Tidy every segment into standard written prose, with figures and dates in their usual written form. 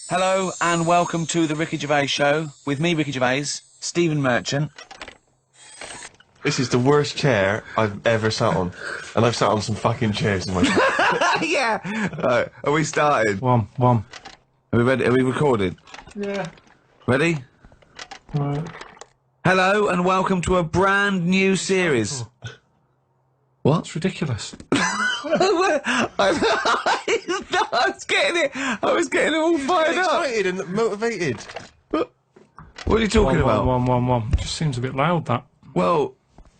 Hello and welcome to the Ricky Gervais Show with me, Ricky Gervais, Stephen Merchant. This is the worst chair I've ever sat on, and I've sat on some fucking chairs in my life. Yeah. Right, are we started? One. Are we ready? Are we recorded? Yeah. Ready? Right. Hello and welcome to a brand new series. What? It's ridiculous. I was getting it all fired up. Excited and motivated. What are you talking about? One. Just seems a bit loud, that. Well,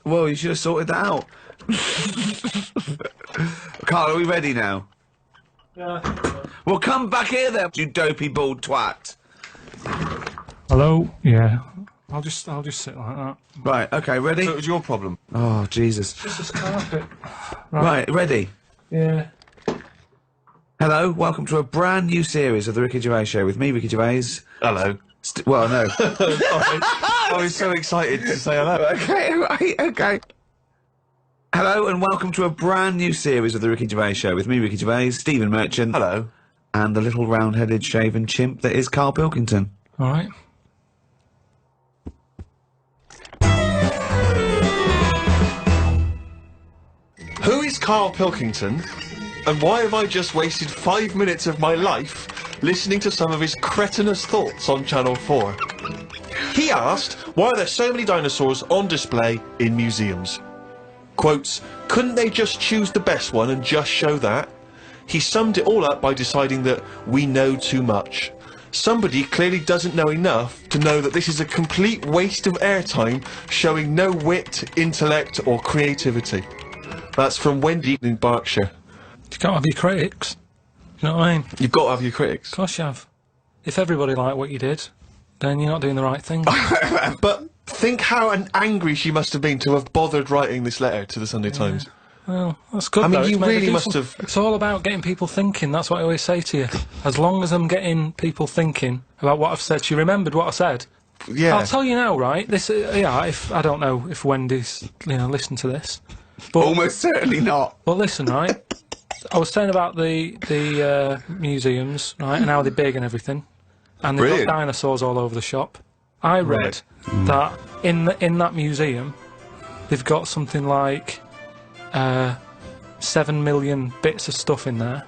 you should have sorted that out. Karl, are we ready now? Yeah. Well, come back here then, you dopey bald twat. Hello? Yeah. I'll just sit like that. Right, okay, ready? So it was your problem. Oh, Jesus. Just this carpet. Right, ready? Yeah. Hello, welcome to a brand new series of the Ricky Gervais Show with me, Ricky Gervais. Hello. Well, no. I was so excited to say hello. Okay, right, okay. Hello and welcome to a brand new series of the Ricky Gervais Show with me, Ricky Gervais, Stephen Merchant. Hello. And the little round-headed shaven chimp that is Karl Pilkington. All right. Who is Karl Pilkington, and why have I just wasted 5 minutes of my life listening to some of his cretinous thoughts on Channel 4? He asked, why are there so many dinosaurs on display in museums? Quotes, couldn't they just choose the best one and just show that? He summed it all up by deciding that we know too much. Somebody clearly doesn't know enough to know that this is a complete waste of airtime, showing no wit, intellect or creativity. That's from Wendy in Berkshire. You can't have your critics. You know what I mean? You've got to have your critics. Of course you have. If everybody liked what you did, then you're not doing the right thing. But think how angry she must have been to have bothered writing this letter to the Sunday Times. Well, that's good. I mean, though. you It's made a really must difference. have... It's all about getting people thinking. That's what I always say to you. As long as I'm getting people thinking about what I've said, she remembered what I said. Yeah. I'll tell you now, right? This, if I don't know if Wendy's, listened to this, but Almost certainly not. well, listen, right? I was saying about the museums, right, and how they're big and everything, and they've Brilliant. got dinosaurs all over the shop. I read that in that museum, they've got something like 7 million bits of stuff in there.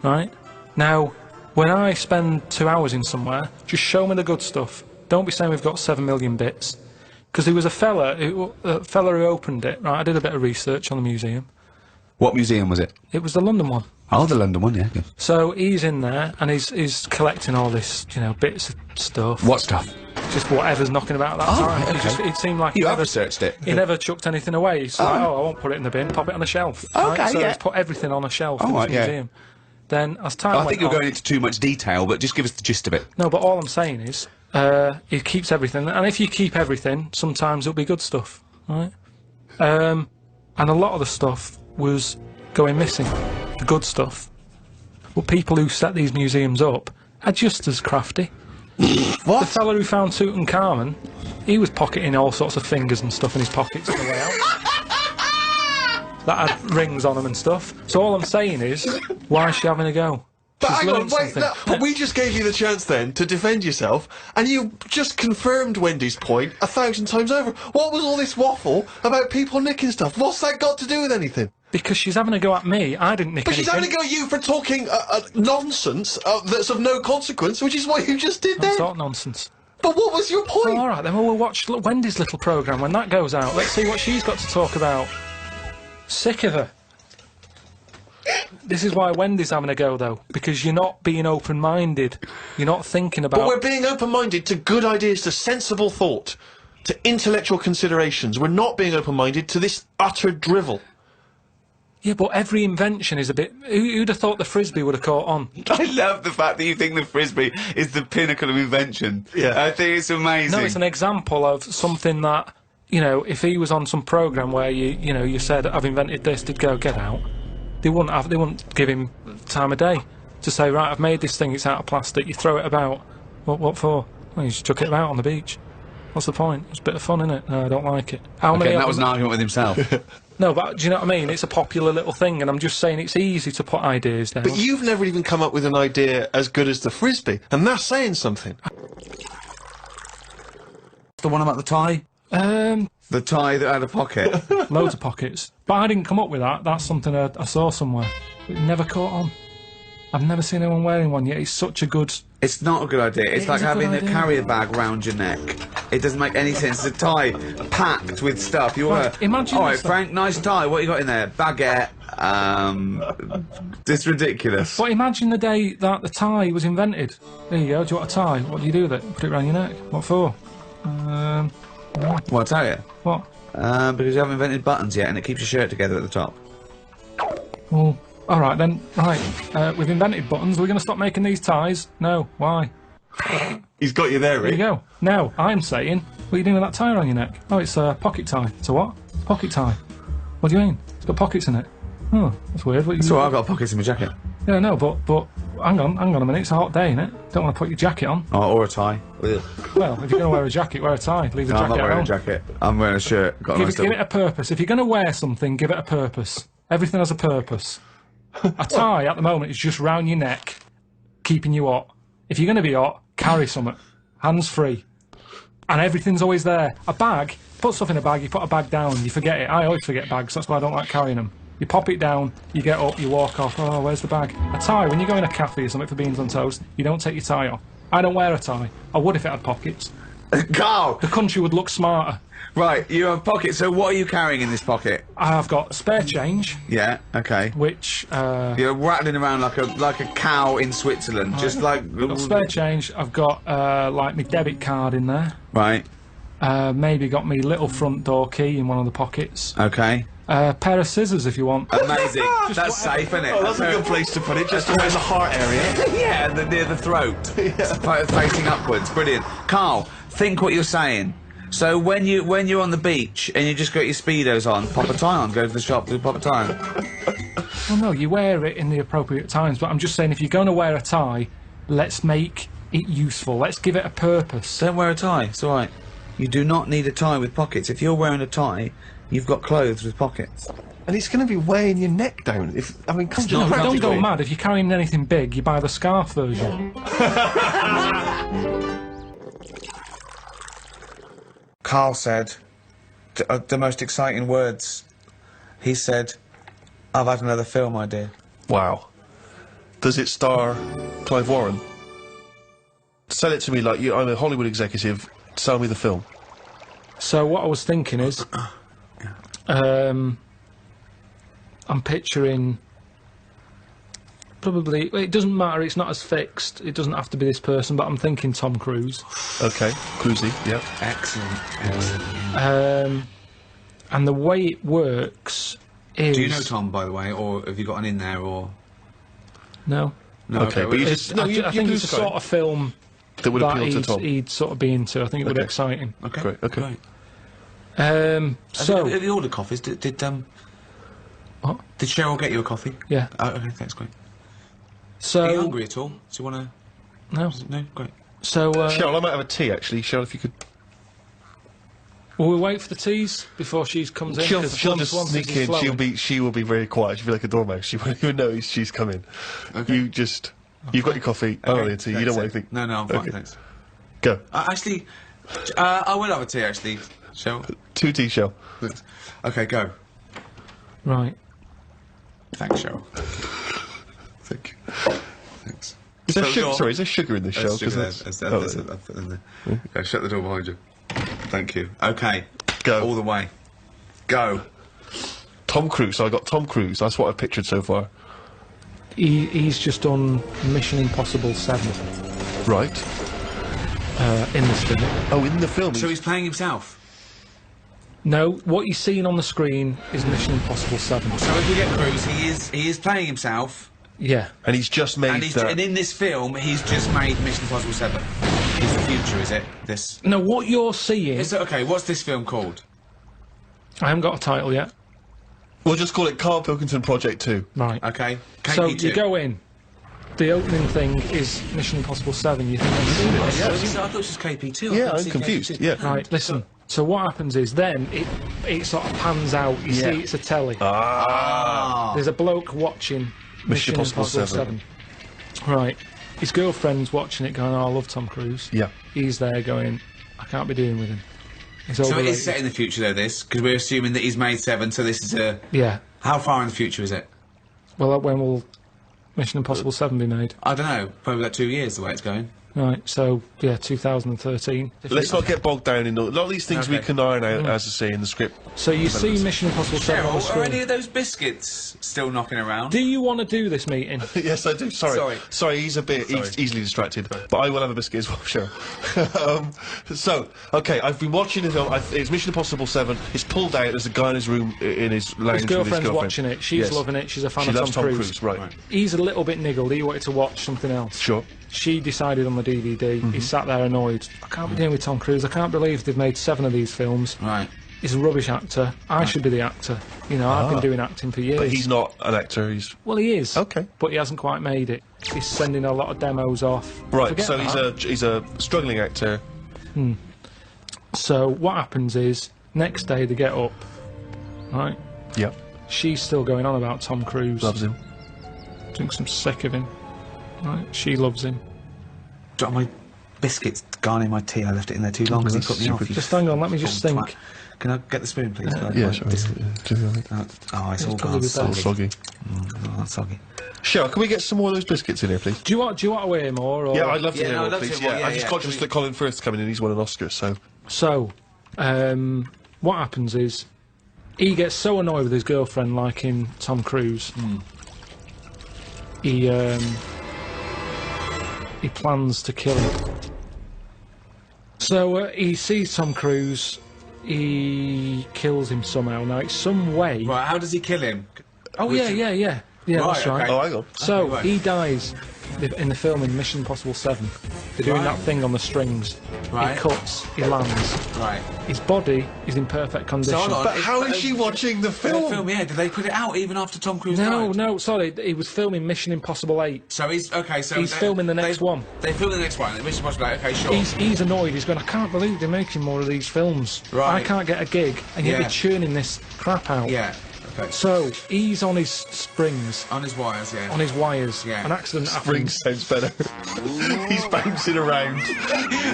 Right? Now, when I spend 2 hours in somewhere, just show me the good stuff. Don't be saying we've got 7 million bits. Because there was a fella who opened it, right? I did a bit of research on the museum. What museum was it? It was the London one. Oh, the London one, yeah. Good. So he's in there and he's collecting all this, bits of stuff. What stuff? Just whatever's knocking about that Oh, time. right, okay. It seemed like You have researched it. he never chucked anything away. He's like, I won't put it in the bin, pop it on the shelf. Okay, right? So yeah. he's put everything on a shelf in right, this yeah. museum. Then, as time I went think you're on, going into too much detail, but just give us the gist of it. No, but all I'm saying is, he keeps everything, and if you keep everything, sometimes it'll be good stuff, right? And a lot of the stuff was going missing, the good stuff. But people who set these museums up are just as crafty. What? The fella who found Tutankhamun, he was pocketing all sorts of fingers and stuff in his pockets on the way out. That had rings on them and stuff. So all I'm saying is, why is she having a go? But She's hang on, learned wait, something. but we just gave you the chance then to defend yourself, and you just confirmed Wendy's point 1,000 times over. What was all this waffle about people nicking stuff? What's that got to do with anything? Because she's having a go at me. I didn't nick But anything. she's having a go at you for talking nonsense that's of no consequence, which is what you just did That's then. not nonsense. But what was your point? Well, all right, then we'll watch Wendy's little programme when that goes out. Let's see what she's got to talk about. Sick of her. This is why Wendy's having a go, though, because you're not being open-minded. You're not thinking about... But we're being open-minded to good ideas, to sensible thought, to intellectual considerations. We're not being open-minded to this utter drivel. Yeah, but every invention is a bit... Who'd have thought the Frisbee would have caught on? I love the fact that you think the Frisbee is the pinnacle of invention. Yeah. I think it's amazing. No, it's an example of something that, if he was on some programme where you said, I've invented this, they'd go, get out. They wouldn't give him time of day to say, right, I've made this thing, it's out of plastic, you throw it about. What for? Well, you just chuck it about on the beach. What's the point? It's a bit of fun, innit? No, I don't like it. Okay, that was an argument with himself. No, but do you know what I mean? It's a popular little thing, and I'm just saying it's easy to put ideas down. But you've never even come up with an idea as good as the frisbee, and that's saying something. The one about the tie? The tie that had a pocket. Loads of pockets. But I didn't come up with that. That's something I saw somewhere. It never caught on. I've never seen anyone wearing one yet. It's such a good... It's not a good idea. It's like is a good having a idea. carrier bag round your neck. It doesn't make any sense. It's a tie packed with stuff. You're Right, imagine all right, this, though. Frank, nice tie. What you got in there? Baguette. It's ridiculous. But imagine the day that the tie was invented. There you go. Do you want a tie? What do you do with it? Put it around your neck. What for? Well, I'll tell you. What? Because you haven't invented buttons yet, and it keeps your shirt together at the top. Well, all right then. Right. We've invented buttons. We're going to stop making these ties? No. Why? He's got you there, There you Rick. go. Now, I'm saying, what are you doing with that tie around your neck? Oh, it's a pocket tie. It's a what? Pocket tie. What do you mean? It's got pockets in it. Oh, that's weird. What So I've got pockets in my jacket. Yeah, no, but hang on a minute. It's a hot day, innit? Don't want to put your jacket on. Oh, or a tie. Ugh. Well, if you're going to wear a jacket, wear a tie. Leave the No, I'm jacket not wearing at a home. jacket. I'm wearing a shirt. Got a nice Give little... it a purpose. If you're going to wear something, give it a purpose. Everything has a purpose. A tie at the moment is just round your neck, keeping you hot. If you're going to be hot, carry something. Hands free. And everything's always there. A bag, put stuff in a bag, you put a bag down, you forget it. I always forget bags, that's why I don't like carrying them. You pop it down, you get up, you walk off. Oh, where's the bag? A tie, when you go in a cafe or something for beans on toast, you don't take your tie off. I don't wear a tie. I would if it had pockets. Carl! The country would look smarter. Right, you have pockets, so what are you carrying in this pocket? I've got spare change, Yeah, okay. which... You're rattling around like a cow in Switzerland, just like... I've got spare change, I've got like my debit card in there. Right, Maybe got me little front door key in one of the pockets. okay. Pair of scissors if you want. Amazing. That's safe, isn't it? Oh, that's a good place to put it, just around the heart area. Yeah, near the throat. Facing upwards. Brilliant. Carl, think what you're saying. So when you're on the beach and you just got your Speedos on, pop a tie on, go to the shop, pop a tie on. Well, no, you wear it in the appropriate times, but I'm just saying if you're going to wear a tie, let's make it useful. Let's give it a purpose. Don't wear a tie, it's alright. You do not need a tie with pockets. If you're wearing a tie, you've got clothes with pockets. And it's going to be weighing your neck down. Come not on, Don't practical. go mad. If you're carrying anything big, you buy the scarf version. Carl said the most exciting words. He said, I've had another film idea. Wow. Does it star Clive Warren? Sell it to me like I'm a Hollywood executive. Sell me the film. So what I was thinking is, I'm picturing probably. It doesn't matter. It's not as fixed. It doesn't have to be this person. But I'm thinking Tom Cruise. Okay, Cruisey, yeah. Excellent. And the way it works is. Do you know Tom, by the way, or have you got an in there, or...? No. No, Okay, but you It's, just... No, I, you, I you think do it's a Sky. sort of film That would that appeal to Tom. he'd sort of be into. I think it would be Okay. exciting. Okay. Great, okay. Great. So Have you ordered coffees? Did What? Did Cheryl get you a coffee? yeah. Oh, okay, thanks, great. Are you So hungry at all? Do you want to... no. No? Great. So Cheryl, I might have a tea, actually. Cheryl, if you could... will we wait for the teas before she comes in? She'll 'Cause just once sneak this is in. flowing- She will be very quiet. She'll be like a dormouse. She won't even know she's coming. Okay. You just... You've got your coffee. I don't need a tea. You don't want anything. No, I'm fine, Okay. thanks. Go. Actually, I will have a tea, actually, Cheryl. 2 tea, Cheryl. Thanks. Okay, go. Right. Thanks, Cheryl. Thank you. Thanks. Is there So sugar? you're- Sorry, is there sugar in this show? There's sugar 'Cause there. that's- I'll put it in there. Okay, shut the door behind you. Thank you. Okay. Go. All the way. Go. Tom Cruise. So I got Tom Cruise. That's what I've pictured so far. He's just done Mission Impossible 7 Right. in this film. Oh, in the film. So he's playing himself. No, what you're seeing on the screen is Mission Impossible 7. So if we get Cruise, he is playing himself, Yeah. and he's just made and in this film, he's just made Mission Impossible 7. It's the future, is it? This. No, what you're seeing... Okay, what's this film called? I haven't got a title yet. We'll just call it Karl Pilkington Project 2. Right. Okay. So KP2. you go in. The opening thing is Mission Impossible 7. You think I've seen it? I thought it was just KP2. I Yeah, thought I'm it was confused. KP2. Yeah. Right, listen. So what happens is then it sort of pans out. You see it's a telly. There's a bloke watching Mission Impossible 7. Right. His girlfriend's watching it going, oh, I love Tom Cruise. Yeah. He's there going, I can't be dealing with him. He's So it overrated. is set in the future, though, this? Because we're assuming that he's made 7, so this is a... Yeah. How far in the future is it? Well, when will Mission Impossible 7 be made? I don't know. Probably about 2 years, the way it's going. Right, so, yeah, 2013. Let's not get bogged down in a lot of these things we can iron out, as I say, in the script. So you see Mission Impossible 7 on the Cheryl, are any screen. of those biscuits still knocking around? Do you want to do this meeting? Yes, I do. Sorry, he's a bit easily distracted, but I will have a biscuit as well, sure. So, okay, I've been watching it. It's Mission Impossible 7. It's pulled out. There's a guy in his room in his lounge. His girlfriend's watching it. She's loving it. She's a fan She of loves Tom Tom Cruise. right. He's a little bit niggled. He wanted to watch something else. Sure. She decided on the DVD. He sat there annoyed. I can't be dealing with Tom Cruise. I can't believe they've made 7 of these films. Right. He's a rubbish actor. I should be the actor. You know, I've been doing acting for years. But he's not an actor, he's... Well, he is. Okay. But he hasn't quite made it. He's sending a lot of demos off. Right, Forget so that. he's a struggling actor. So what happens is, next day they get up, right? Yeah. She's still going on about Tom Cruise. Loves him. Thinks I'm sick of him. Right? She loves him. Got my biscuits gone in my tea. I left it in there too long because he put me off. you Just hang on, let me just full think. twat. Can I get the spoon, please? Yeah, sure. Oh, it's all probably gone the soggy. best. Soggy. Oh, that's soggy. Cheryl, can we get some more of those biscuits in here, please? Do you want to weigh more? Or? Yeah, I'd love to Yeah, hear no, more, I'd love to please. hear more, Yeah, I'm yeah, just yeah. conscious that Colin Firth's coming in. He's won an Oscar, so... So, what happens is, he gets so annoyed with his girlfriend liking Tom Cruise. He plans to kill her. So he sees Tom Cruise. He kills him somehow. Now it's some way. Right, how does he kill him? Oh yeah, that's right. okay. Oh, hang on. So right. he dies in the film in Mission Impossible 7. They're doing Right. that thing on the strings. Right. He cuts. He lands. Right. His body is in perfect condition. hold on. But how is she watching the film? Yeah, did they put it out even after Tom Cruise No, died? no, sorry. He was filming Mission Impossible 8. So he's... Okay, so... He's filming the next one. They film the next one. Mission Impossible 8, okay, sure. He's annoyed. He's going, I can't believe they're making more of these films. Right. I can't get a gig, and yet Yeah. they're churning this crap out. Yeah, okay. So he's on his springs, On his wires, yeah. on his wires. Yeah. An accident Spring happens. sounds better. He's bouncing around.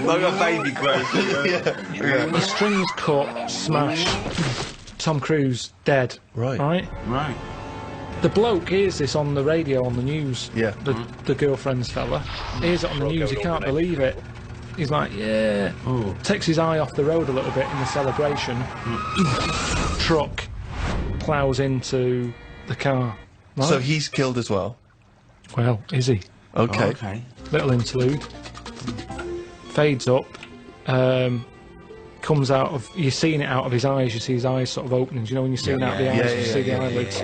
Like a baby growth. The strings cut, smashed. Tom Cruise dead. Right. Right. The bloke hears this on the radio, on the news. Yeah. The girlfriend's fella hears it on the news. He can't believe it. He's like, yeah. Ooh. Takes his eye off the road a little bit in the celebration. Truck ploughs into the car. Right? So he's killed as well. Well, is he? Okay. Okay. Little interlude. Fades up. Comes out of... You're seeing it out of his eyes. You see his eyes sort of opening. Do you know when you're seeing out the eyes, you see the eyelids.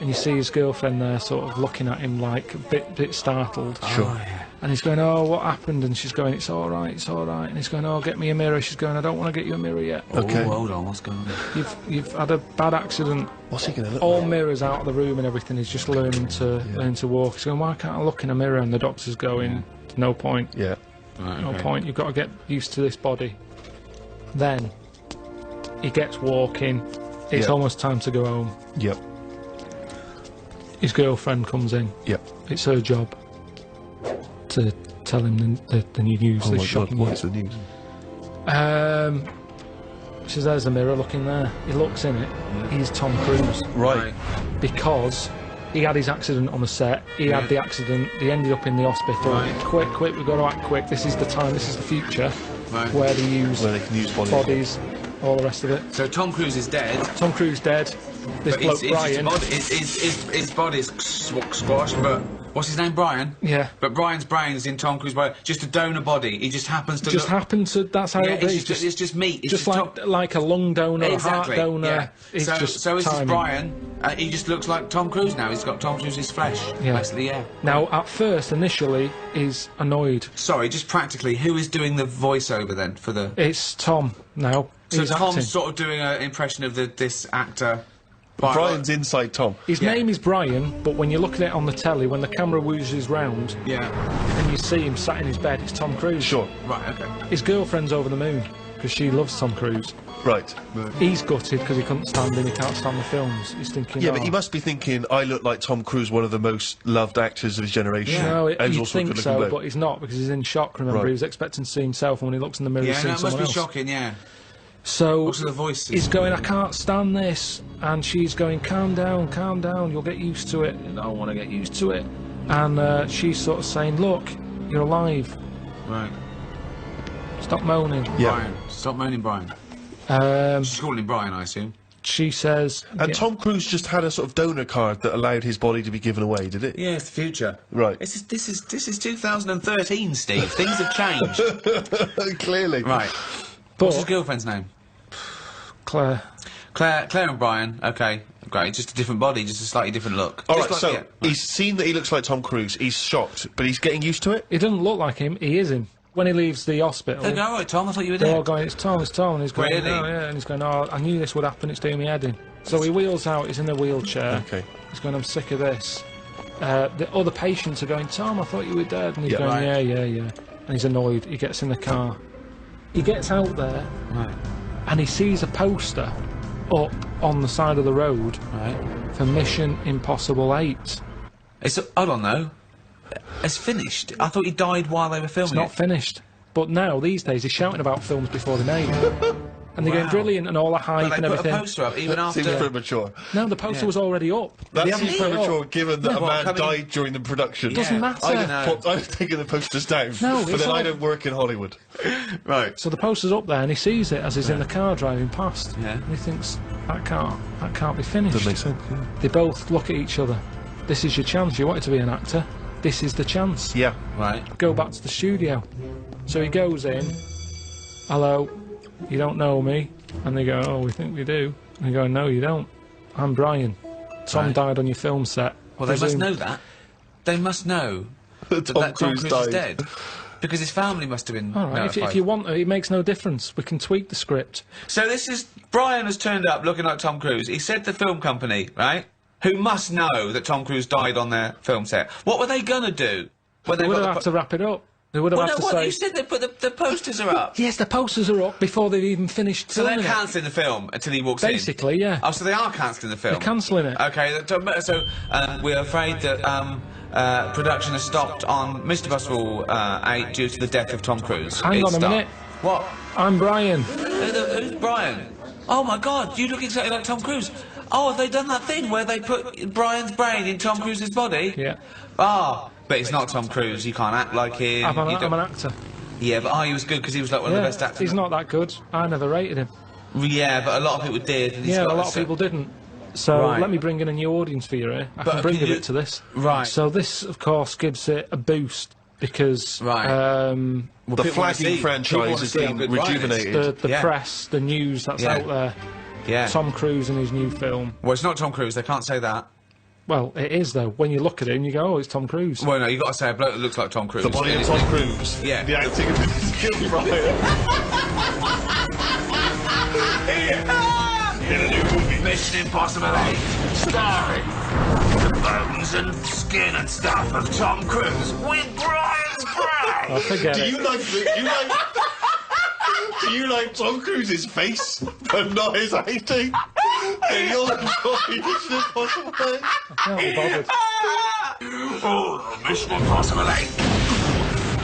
And you see his girlfriend there sort of looking at him like a bit startled. Sure. And he's going, oh, what happened? And she's going, it's all right, it's all right. And he's going, oh, get me a mirror. She's going, I don't want to get you a mirror yet. Okay. Oh, hold on, what's going on? You've had a bad accident. What's he going to look All like? mirrors out of the room and everything. He's just learning to walk. He's going, why can't I look in a mirror? And the doctor's going, no point. Yeah. Right, No okay. point. You've got to get used to this body. Then he gets walking. It's Yeah. almost time to go home. Yep. His girlfriend comes in. Yep. It's her job to tell him the new news. Oh the my God, shocking what's the news? She says, there's the mirror, looking there. He looks in it. He's Tom Cruise. Right. Because he had his accident on the set. He had the accident. He ended up in the hospital. Right. Quick, we've got to act quick. This is the time. This is the future. Right. Where they use Where they can use bodies, all the rest of it. So Tom Cruise is dead. Tom Cruise dead. This But bloke his Brian. body's squashed, but what's his name? Brian? Yeah. But Brian's brain's in Tom Cruise's body. Just a donor body. He just happens to Just look... happened to. That's how Yeah, it is. it's just meat. It's Just Tom- like a lung donor, Exactly. a heart donor. Yeah. It's just so is this timing. Brian? He just looks like Tom Cruise now. He's got Tom Cruise's flesh. Yeah. Basically, yeah. Now, at first, initially, he's annoyed. Sorry, just practically, who is doing the voiceover then for the? It's Tom now. So He's Tom's acting. sort of doing an impression of this actor. Brian's inside Tom. His Yeah. name is Brian, but when you look at it on the telly, when the camera wheezes round Yeah. and you see him sat in his bed, it's Tom Cruise. Sure. Right. Okay. His girlfriend's over the moon. because she loves Tom Cruise. Right. He's gutted because he couldn't stand him, he can't stand the films. He's thinking, Yeah, oh. but he must be thinking, I look like Tom Cruise, one of the most loved actors of his generation. No, And he's you'd also a think good-looking so, bloke. but he's not, because he's in shock, remember? Right. He was expecting to see himself, and when he looks in the mirror, he's Yeah, seeing no, it must someone be else. shocking, yeah. So, Also the voices. he's going, I can't stand this, and she's going, calm down, you'll get used to it. And I don't want to get used to it. And she's sort of saying, look, you're alive. Right. Stop moaning. Yeah. Brian. Stop moaning, Brian. She's calling him Brian, I assume. She says... And yeah, Tom Cruise just had a sort of donor card that allowed his body to be given away, did it? Yeah, it's the future. Right. This is 2013, Steve. Things have changed. Clearly. Right. but What's his girlfriend's name? Claire... Claire and Brian. Okay, great. Just a different body, just a slightly different look. All Just right, like- so yeah. he's seen that he looks like Tom Cruise. He's shocked, but he's getting used to it. He doesn't look like him, he is him. When he leaves the hospital... They go, all right, Tom. I thought you were They're all dead. going, it's Tom, and he's going, Really? oh, yeah, and he's going, oh, I knew this would happen, it's doing me head in. So he wheels out, he's in a wheelchair. Okay. He's going, I'm sick of this. The other patients are going, Tom, I thought you were dead. And he's Yeah. going, Right. yeah. And he's annoyed, he gets in the car. He gets out there, Right. and he sees a poster up on the side of the road Right. for Mission Impossible 8. It's hold on though. It's finished. I thought he died while they were filming It's not it. finished. But now, these days, he's shouting about films before they're made. And they're going Wow. brilliant and all the But hype they and put everything. a poster up even after. Seems premature. No, the poster Yeah. was already up. That They seems haven't put it premature, up. given that a Well, man coming- died during the production. Doesn't Yeah. matter. I don't know. I've taken the posters down. No, but it's then I all- don't work in Hollywood. Right. So the poster's up there, and he sees it as he's in the car driving past. Yeah. And he thinks, that can't be finished. Doesn't make sense. Yeah. They both look at each other. This is your chance. You wanted to be an actor. This is the chance. Yeah. Right. Go back to the studio. So he goes in. Hello, you don't know me? And they go, oh, we think we do. And they go, no, you don't. I'm Brian. Tom Right. died on your film set. Well, they must Presume- know that. They must know that Tom Cruise is died. dead. Because his family must have been All right, if notified. you want, it makes no difference. We can tweak the script. So this is... Brian has turned up looking like Tom Cruise. He said the film company, right, who must know that Tom Cruise died on their film set. What were they going to do? When They would got have to wrap it up. They would have Well, had no, to what? say... You said they put the posters are up. Yes, the posters are up before they've even finished So they're filming it. cancelling the film until he walks in? Basically, yeah. Oh, so they are cancelling the film? They're cancelling it. Okay, so we're afraid that production has stopped on Mission Impossible 8 due to the death of Tom Cruise. Hang It's on a stopped. minute. What? I'm Brian. Who's Brian? Oh my God, you look exactly like Tom Cruise. Oh, have they done that thing where they put Brian's brain in Tom Cruise's body? Yeah. Ah, but it's not Tom Cruise. You can't act like him. I'm You an don't- actor. Yeah, but he was good because he was like one of the best actors. He's not that good. I never rated him. Yeah, but a lot of people did. And he's Yeah, got a lot this, of people didn't. So Right. let me bring in a new audience for you here. I But can bring can a you- bit to this. Right. So this, of course, gives it a boost because Right. The people wanna flagging see- people franchise wanna has see how been good Brian is. rejuvenated. the Yeah. press, the news that's Yeah. out there, Yeah. Tom Cruise and his new film. Well, it's not Tom Cruise. They can't say that. Well, it is though. When you look at him, you go, "Oh, it's Tom Cruise." Well, no, you got to say a bloke that looks like Tom Cruise. The body of Tom Cruise. Yeah. The acting of Mrs. Gilbride. In a new movie, Mission Impossible 8, starring the bones and skin and stuff of Tom Cruise with Brian's I brain. forget Do it. you like Tom Cruise's face, but not his acting? And you'll enjoy Mission Impossible 8. Can't be bothered. Oh, Mission Impossible 8.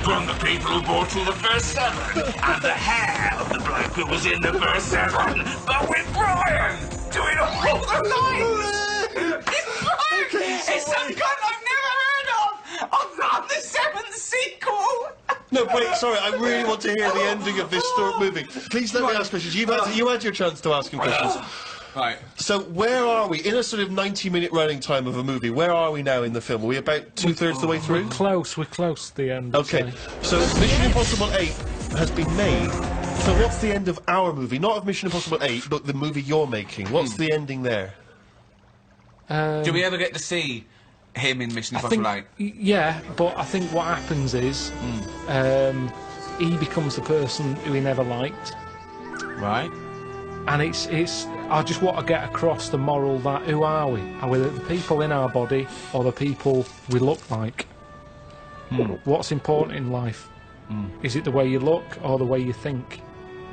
From the people who bought through the first 7, and the hair of the bloke who was in the first 7, but with Brian doing all the lines. It's Brian. It's some guy I've never heard of on the 7th sequel. No, wait, sorry, I really want to hear the ending of this movie. Please let me ask questions. You had your chance to ask him questions. Right. So where are we? In a sort of 90-minute running time of a movie, where are we now in the film? Are we about two-thirds of the way through? We're close to the end. I'd Okay, say. so Mission Impossible 8 has been made. So what's the end of our movie? Not of Mission Impossible 8, but the movie you're making. What's the ending there? Do we ever get to see him in Mission I think, Impossible 8? yeah, but I think what happens is he becomes the person who he never liked, Right. and it's. I just want to get across the moral that who are we? Are we the people in our body or the people we look like? What's important in life? Is it the way you look or the way you think?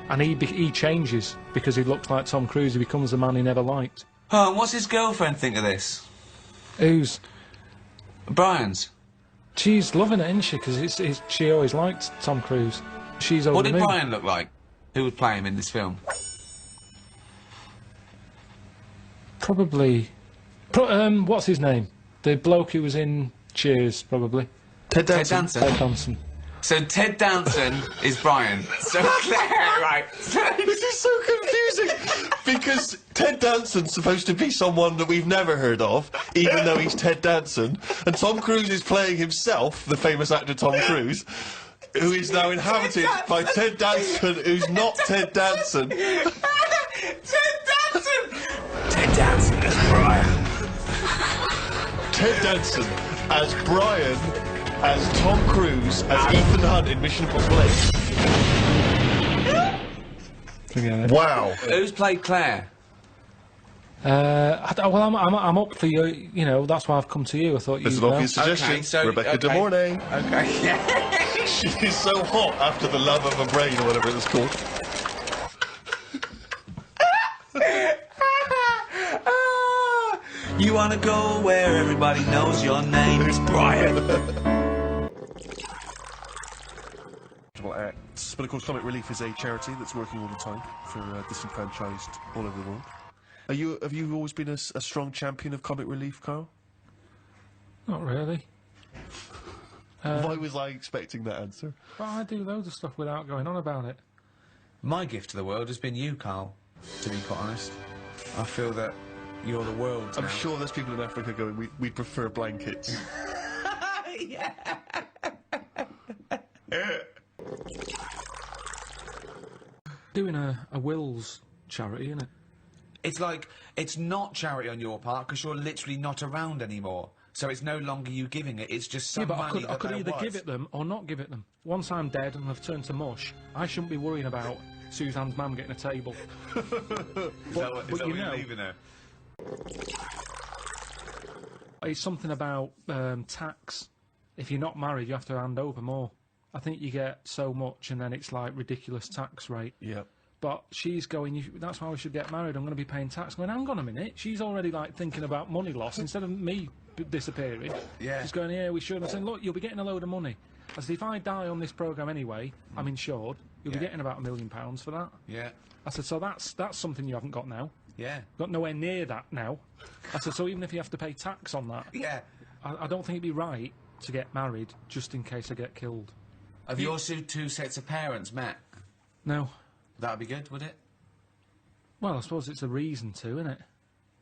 And he changes because he looks like Tom Cruise. He becomes the man he never liked. Oh, and what's his girlfriend think of this? Who's? Brian's. She's loving it, isn't she? Because she always liked Tom Cruise. She's over What the did moon. Brian look like? Who would play him in this film? Probably. What's his name? The bloke who was in Cheers, probably. Ted Danson. Ted Danson. So Ted Danson is Brian. So Claire, right? This is so confusing because Ted Danson's supposed to be someone that we've never heard of, even though he's Ted Danson, and Tom Cruise is playing himself, the famous actor Tom Cruise, who is now inhabited by Ted Danson, who's not Ted Danson. Ted Danson. Ted Danson as Brian. Ted Danson as Brian, as Tom Cruise, as Ethan Hunt in Mission Impossible 8. Forget it. Wow. Who's played Claire? Well, I'm up for you. You know, that's why I've come to you. I thought There's you'd an know. obvious suggestion. Okay, so- Rebecca De okay. Mornay. Okay. Yeah. She is so hot after the love of a brain or whatever it was called. You wanna go where everybody knows your name? It's Brian. Acts. But of course, Comic Relief is a charity that's working all the time for disenfranchised all over the world. Have you always been a strong champion of Comic Relief, Carl? Not really. Why was I expecting that answer? But I do loads of stuff without going on about it. My gift to the world has been you, Carl. To be quite honest, I feel that you're the world. I'm now. sure there's people in Africa going, we prefer blankets. Yeah. Doing a Wills charity, innit? It's like, it's not charity on your part because you're literally not around anymore. So it's no longer you giving it, it's just some Yeah, but money I could that either there give was. it them or not give it them. Once I'm dead and I've turned to mush, I shouldn't be worrying about Suzanne's mum getting a table. Is that what but you you're know- leaving her? It's something about tax. If you're not married, you have to hand over more. I think you get so much and then it's like ridiculous tax rate. Yeah. But she's going, that's why we should get married, I'm going to be paying tax. I'm going, hang on a minute, she's already like thinking about money loss instead of me disappearing. Yeah. She's going, yeah, we should. I'm saying, look, you'll be getting a load of money. I said, if I die on this programme anyway, I'm insured, you'll be Yeah. getting about £1 million for that. Yeah. I said, so that's something you haven't got now. Yeah. Got nowhere near that now. I said, so even if you have to pay tax on that, Yeah. I don't think it'd be right to get married just in case I get killed. Have your two sets of parents met? No. That'd be good, would it? Well, I suppose it's a reason to, isn't it?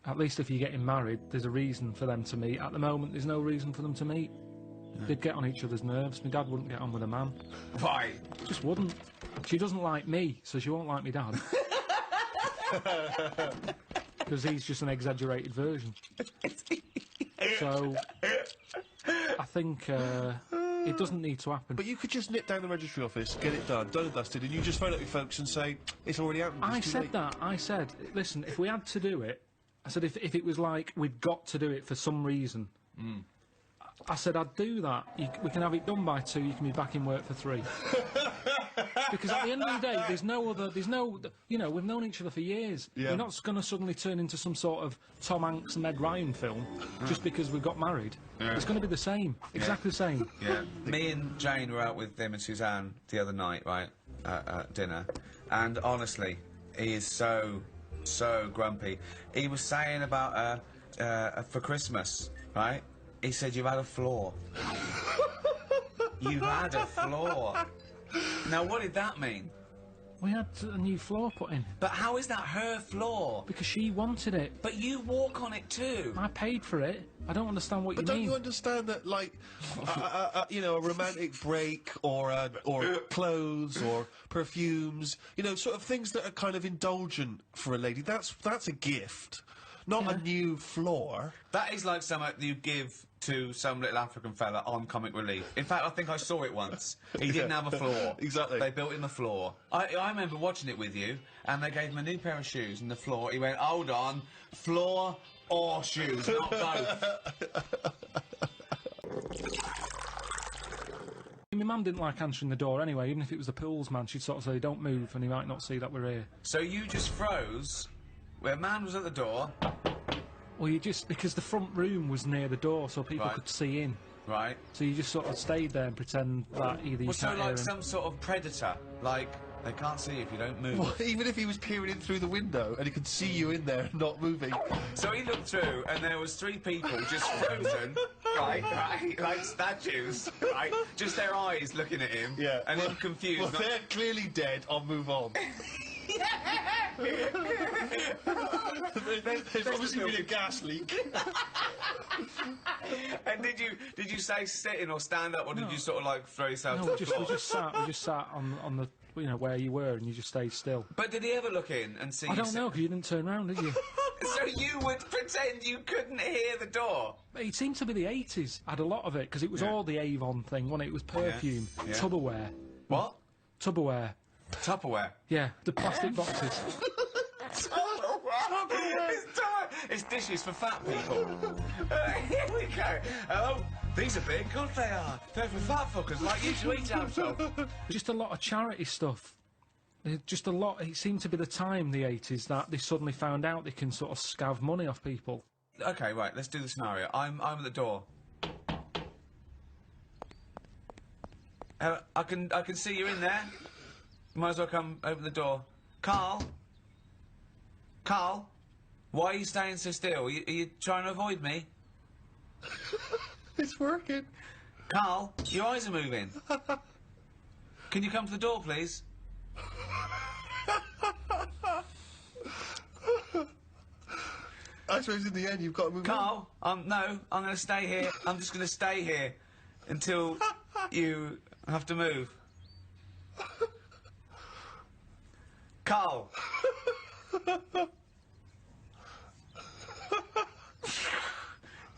At least if you're getting married, there's a reason for them to meet. At the moment, there's no reason for them to meet. They'd get on each other's nerves. My dad wouldn't get on with a man. Why? Just wouldn't. She doesn't like me, so she won't like me dad. Because he's just an exaggerated version. So, I think it doesn't need to happen. But you could just nip down the registry office, get it done and dusted, and you just phone up your folks and say, it's already happened. I it's too said late." that. I said, listen, if we had to do it, I said if it was like we'd got to do it for some reason, I said I'd do that. We can have it done by 2. You can be back in work for 3. Because at the end of the day, there's no, you know, we've known each other for years. Yeah. We're not going to suddenly turn into some sort of Tom Hanks and Meg Ryan film just because we got married. Yeah. It's going to be the same, exactly the same. Yeah. Me and Jane were out with them and Suzanne the other night, right, at dinner, and honestly, he is so grumpy. He was saying about for Christmas, right? He said you've had a flaw. You had a flaw. Now, what did that mean? We had a new floor put in But how is that her flaw? because she wanted it. But you walk on it too. I paid for it. I don't understand what But you don't mean. you understand that, like, you know, a romantic break or clothes or perfumes, you know, sort of things that are kind of indulgent for a lady, that's a gift, not a new floor. That is like something you give to some little African fella on Comic Relief. In fact, I think I saw it once. He didn't have a floor. Exactly. They built him a floor. I remember watching it with you, and they gave him a new pair of shoes and the floor. He went, hold on, floor or shoes, not both. My mum didn't like answering the door anyway, even if it was the pools man, she'd sort of say, don't move, and he might not see that we're here. So you just froze where man was at the door. Well, you just, because the front room was near the door, so people Right. could see in. Right. So you just sort of stayed there and pretend that either you Well, so can't hear like him. some sort of predator. Like, they can't see if you don't move. Well, even if he was peering in through the window and he could see you in there and not moving. So he looked through, and there was 3 people just frozen, right, like statues, right? Just their eyes looking at him, Yeah. and him confused. Well, like- they're clearly dead. I'll move on. There's obviously been a gas leak. And did you say sitting or stand up, or did you sort of like throw yourself No, to we the just, floor? we just sat on the, you know, where you were, and you just stayed still. But did he ever look in and see? I you don't know, because you didn't turn round, did you? So you would pretend you couldn't hear the door? It seemed to be the 80s. Had a lot of it, because it was Yeah. all the Avon thing, wasn't it? It was perfume, Yeah. Tupperware. What? Tupperware. Tupperware. Yeah, the plastic boxes. It's dishes for fat people. Here we go. Oh, these are big. Good they are. They're for fat fuckers like you to eat out of. Just a lot of charity stuff. Just a lot. It seemed to be the time, the 80s, that they suddenly found out they can sort of scav money off people. Okay, right. Let's do the scenario. I'm at the door. I can see you in there. You might as well come open the door. Karl, why are you staying so still? Are you trying to avoid me? It's working. Karl, your eyes are moving. Can you come to the door, please? I suppose in the end you've got to move on. Karl, no, I'm going to stay here. I'm just going to stay here until you have to move. Karl.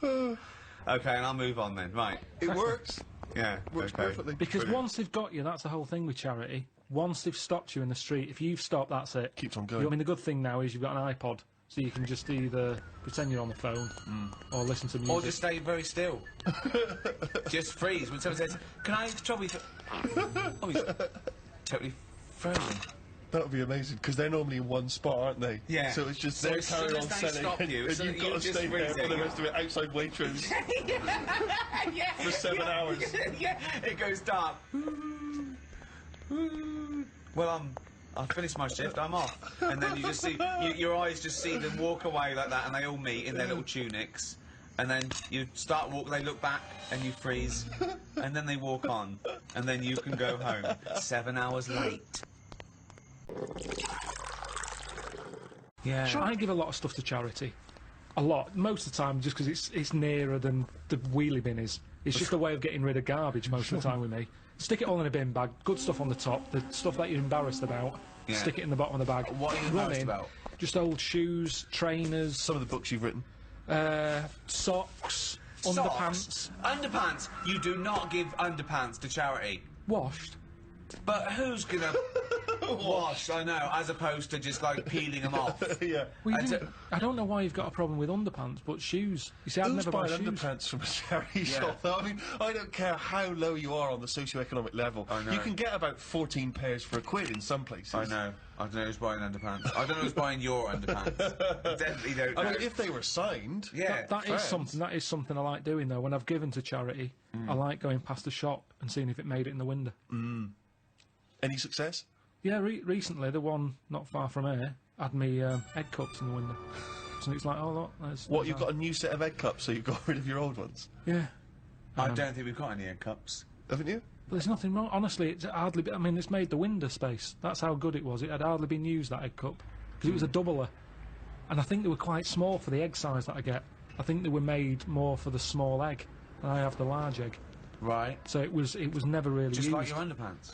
Okay, and I'll move on then. Right. It works. Yeah. Works okay. perfectly. Because Brilliant. once they've got you, that's the whole thing with charity. Once they've stopped you in the street, if you've stopped, that's it. Keeps on going. I mean, the good thing now is you've got an iPod, so you can just either pretend you're on the phone or listen to music. Or just stay very still. Just freeze when someone says, "Can I trouble you?" Oh, he's totally frozen. That would be amazing, because they're normally in one spot, aren't they? Yeah. So it's just So they're as soon carrying as on they selling, stop you, and so you've that got you're to just stay there for freezing. the rest of it, outside waitress Yeah. for 7 hours. Yeah, it goes dark. Well, I've finished my shift, I'm off. And then you just see, your eyes just see them walk away like that, and they all meet in their little tunics. And then you start walk, they look back, and you freeze. And then they walk on. And then you can go home. 7 hours late. Yeah. I give a lot of stuff to charity. A lot. Most of the time, just because it's nearer than the wheelie bin is. It's just a way of getting rid of garbage most of the time with me. Stick it all in a bin bag, good stuff on the top, the stuff that you're embarrassed about, Yeah. stick it in the bottom of the bag. What are you Run embarrassed in, about? Just old shoes, trainers, Some of the books you've written. socks, underpants. Socks. Underpants. You do not give underpants to charity. Washed. But who's gonna wash? I know, as opposed to just like peeling them off. Yeah. Well, you I do- don't- I don't know why you've got a problem with underpants, but shoes. You see, I'd Who's never buy buying shoes. underpants from a charity shop? I mean, I don't care how low you are on the socio-economic level. I know. You can get about 14 pairs for £1 in some places. I know. I don't know who's buying underpants. I don't know who's buying your underpants. I definitely don't know. I mean, if they were signed. yeah. That is friends. something. That is something I like doing though. When I've given to charity, I like going past the shop and seeing if it made it in the window. Any success? Yeah, recently the one not far from here had me egg cups in the window. So it's like, oh look, there's. What, there's you've got a new set of egg cups, so you've got rid of your old ones? Yeah, I don't think we've got any egg cups. Haven't you? but there's nothing wrong. Honestly, it's hardly. I mean, it's made the window space. That's how good it was. It had hardly been used, that egg cup, because it was a doubler, and I think they were quite small for the egg size that I get. I think they were made more for the small egg, and I have the large egg. Right. So it was never really Just used. like your underpants.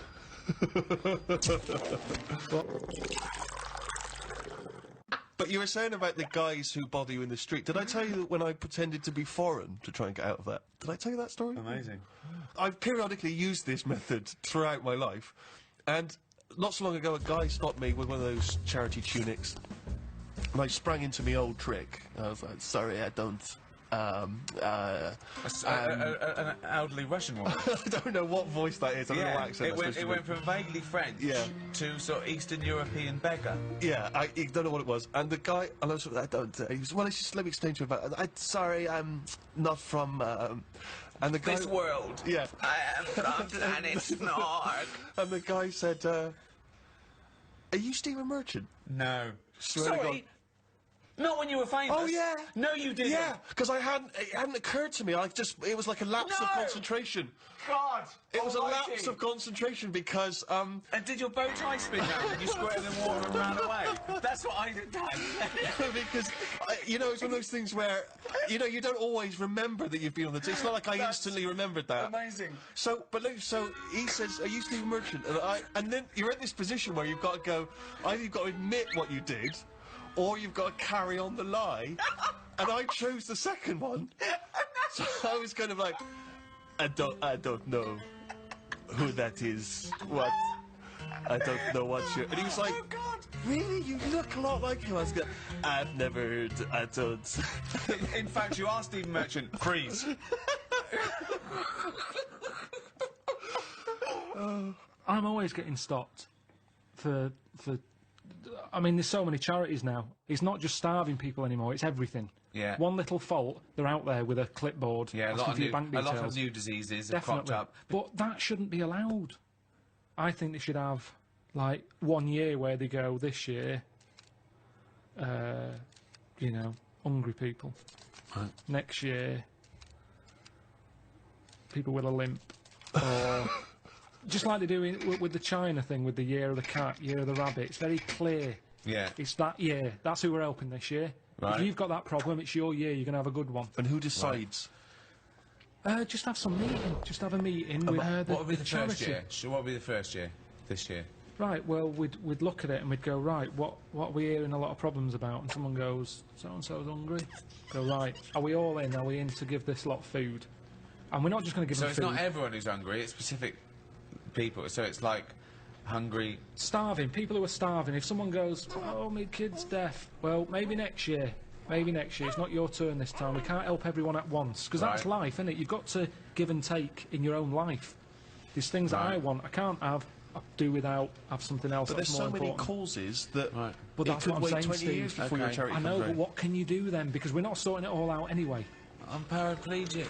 But you were saying about the guys who bother you in the street. Did I tell you that when I pretended to be foreign to try and get out of that? Did I tell you that story? Amazing. I've periodically used this method throughout my life, and not so long ago a guy stopped me with one of those charity tunics, and I sprang into my old trick. I was like, sorry, I don't An elderly Russian woman. I don't know what voice that is. I don't know what accent. It went from vaguely French to sort of Eastern European beggar. Yeah, I don't know what it was. And the guy, and I was sort of, I don't. He was, well, just let me explain to you about. Sorry, I'm not from. And the guy, This world. Yeah. I am from planet Snork. And the guy said, "Are you Stephen Merchant?" No. Swear to Sorry. God. Not when you were famous. Oh yeah. No, you didn't. Yeah, because it hadn't occurred to me. It was like a lapse of No! concentration. God. It was a almighty. lapse of concentration because And did your bow tie spin round and you squirted in water and ran away? That's what I'd have done. because you know, it's one of those things where you know you don't always remember that you've been on the. It's not like I instantly remembered that. Amazing. So, but look, so he says, "Are you Stephen Merchant?" And then you're in this position where you've got to go. Either you've got to admit what you did, or you've got to carry on the lie. And I chose the second one. So I was kind of like, I don't know who that is. What? I don't know what you. And he was like, Oh, God. really? You look a lot like him. I was going, I've never heard. I don't. In fact, you are Stephen Merchant. Freeze. I'm always getting stopped for. I mean, there's so many charities now. It's not just starving people anymore. It's everything. Yeah. One little fault, they're out there with a clipboard. Yeah, a asking lot, for your bank a details. lot of new diseases have Definitely. cropped up. But that shouldn't be allowed. I think they should have, like, 1 year where they go, this year, you know, hungry people. Right. Next year, people with a limp. Or just like they do with the China thing, with the year of the cat, year of the rabbit. It's very clear. Yeah. It's that year. That's who we're helping this year. Right. If you've got that problem, it's your year. You're going to have a good one. And who decides? Just have some meeting. Just have a meeting with What would be the first charity. year? So what would be the first year? This year? Right, well, we'd look at it and we'd go, right, what are we hearing a lot of problems about? And someone goes, so-and-so's hungry. Go, right, are we all in? Are we in to give this lot food? And we're not just going to give So them it's food. not everyone who's hungry, it's specific people. So it's like hungry. Starving, people who are starving. If someone goes, oh, my kid's deaf, well, maybe next year. Maybe next year. It's not your turn this time. We can't help everyone at once. Because that's Right. life, isn't it? You've got to give and take in your own life. There's things that Right. I want, I can't have, I do without, have something else But that's there's more so many important. causes that Right. But it that's could what I'm wait saying, 20 Steve. years before your Okay. charity I know, comes but round. what can you do then? Because we're not sorting it all out anyway, I'm paraplegic.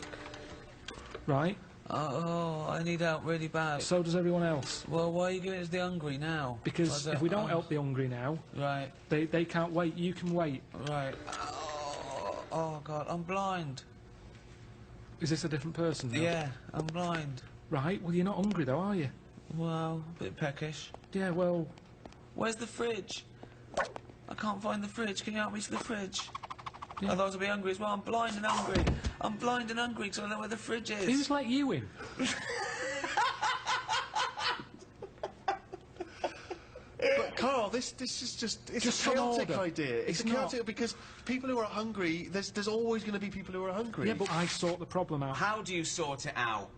right? Oh, I need help really bad. So does everyone else. Well, why are you giving it to the hungry now? Because if we don't help the hungry now, Right, they can't wait. You can wait. right. Oh, God, I'm blind. Is this a different person now? Yeah, I'm blind. Right, well, you're not hungry though, are you? Well, a bit peckish. Yeah, well, Where's the fridge? I can't find the fridge. Can you help me to the fridge? Yeah. Otherwise I'll be hungry as well. I'm blind and hungry. I'm blind and hungry because I don't know where the fridge is. who's let you in? But Carl, this is just it's Just a some chaotic order. idea. It's It's a chaotic not. because people who are hungry, there's always going to be people who are hungry. Yeah, but I sort the problem out. How do you sort it out?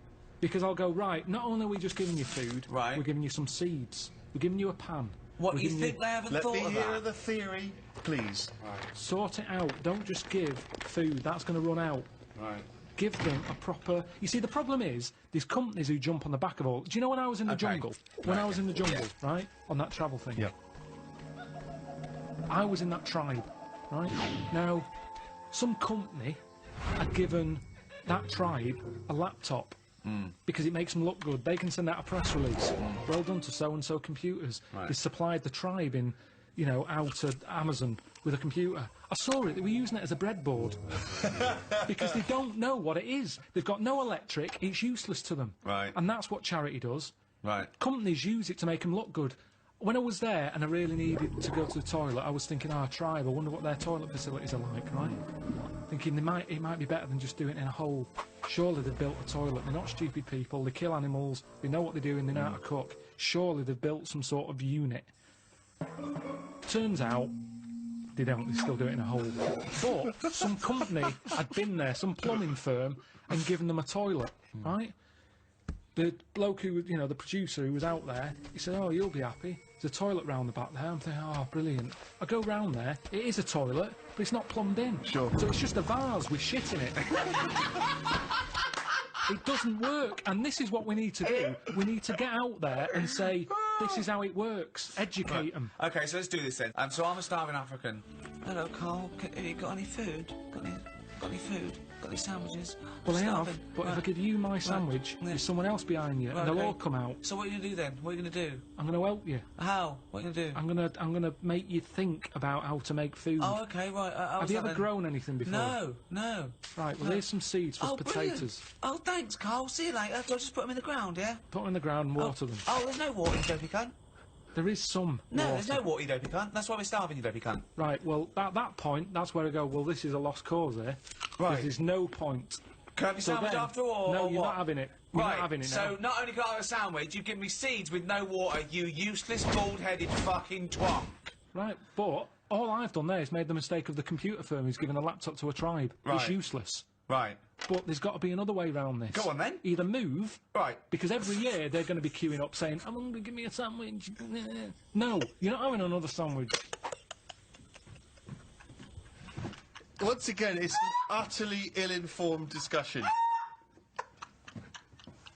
Because I'll go, right, not only are we just giving you food, Right. we're giving you some seeds. We're giving you a pan. What, We're you giving think they haven't Let thought me of hear that? the theory, please. Sort it out. Don't just give food. That's going to run out. Right. Give them a proper... You see, the problem is, there's companies who jump on the back of all... Do you know when I was in the Okay. jungle? When I was in the jungle, right? On that travel thing. Yeah. I was in that tribe, right? Now, some company had given that tribe a laptop because it makes them look good. They can send out a press release. Well done to so-and-so computers. Right. They supplied the tribe in, you know, out of Amazon with a computer. I saw it. They were using it as a breadboard because they don't know what it is. They've got no electric. It's useless to them. Right. And that's what charity does. Right. Companies use it to make them look good. When I was there and I really needed to go to the toilet, I was thinking, tribe, I wonder what their toilet facilities are like, right? Thinking it might be better than just doing it in a hole. Surely they've built a toilet. They're not stupid people. They kill animals. They know what they're doing. They know how to cook. Surely they've built some sort of unit. Turns out they don't. They still do it in a hole. But some company had been there, some plumbing firm, and given them a toilet, right? The bloke who was, the producer who was out there, he said, "Oh, you'll be happy. There's a toilet round the back there." I'm thinking, "Oh, brilliant." I go round there, it is a toilet, but it's not plumbed in. Sure. So it's just a vase with shit in it. It doesn't work, and this is what we need to do. We need to get out there and say, this is how it works. Educate them. Okay, so let's do this then. So I'm a starving African. Hello, Carl. Have you got any food? Got any food? Got any sandwiches? Well, I Starving. have, but if I give you my sandwich, there's someone else behind you, and they'll all come out. So what are you going to do then? What are you going to do? I'm going to help you. How? What are you going to do? I'm gonna make you think about how to make food. Oh, okay, right. Have you ever grown anything before? No. Right, well, here's some seeds for potatoes. Brilliant. Oh, thanks, Carl. See you later. So I'll just put them in the ground, yeah? Put them in the ground and water them. Oh, there's no water, you dopey cunt. There is some No, water. there's no water, you dopey cunt. That's why we're starving, you dopey cunt. Right, well, at that point, that's where I go, well, this is a lost cause here. Right. There's no point. Can I have your sandwich then- after all? No, or you're what? not having it. You're not having it now. So not only can I have a sandwich, you give me seeds with no water, you useless, bald-headed fucking twonk. Right, but all I've done there is made the mistake of the computer firm who's given a laptop to a tribe. Right. It's useless. Right. But there's got to be another way around this. Go on, then. Either move, Right. because every year they're going to be queuing up saying, "I'm hungry, give me a sandwich." No, you're not having another sandwich. Once again, it's an utterly ill-informed discussion.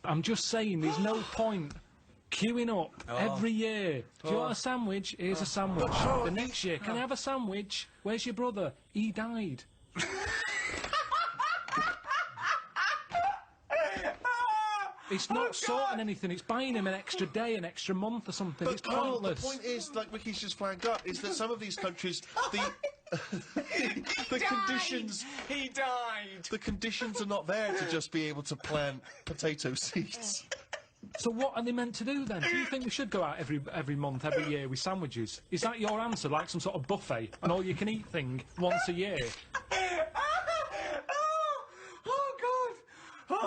I'm just saying, there's no point queuing up every year. Do you want a sandwich? Here's a sandwich. The next year, can I have a sandwich? Where's your brother? He died. It's not sorting anything, it's buying him an extra day, an extra month or something. But It's Carl, the pointless. point is, like Ricky's just flagged up, is that some of these countries, the conditions, He died! the conditions are not there to just be able to plant potato seeds. So what are they meant to do then? Do you think we should go out every month, every year with sandwiches? Is that your answer, like some sort of buffet, an all-you-can-eat thing once a year?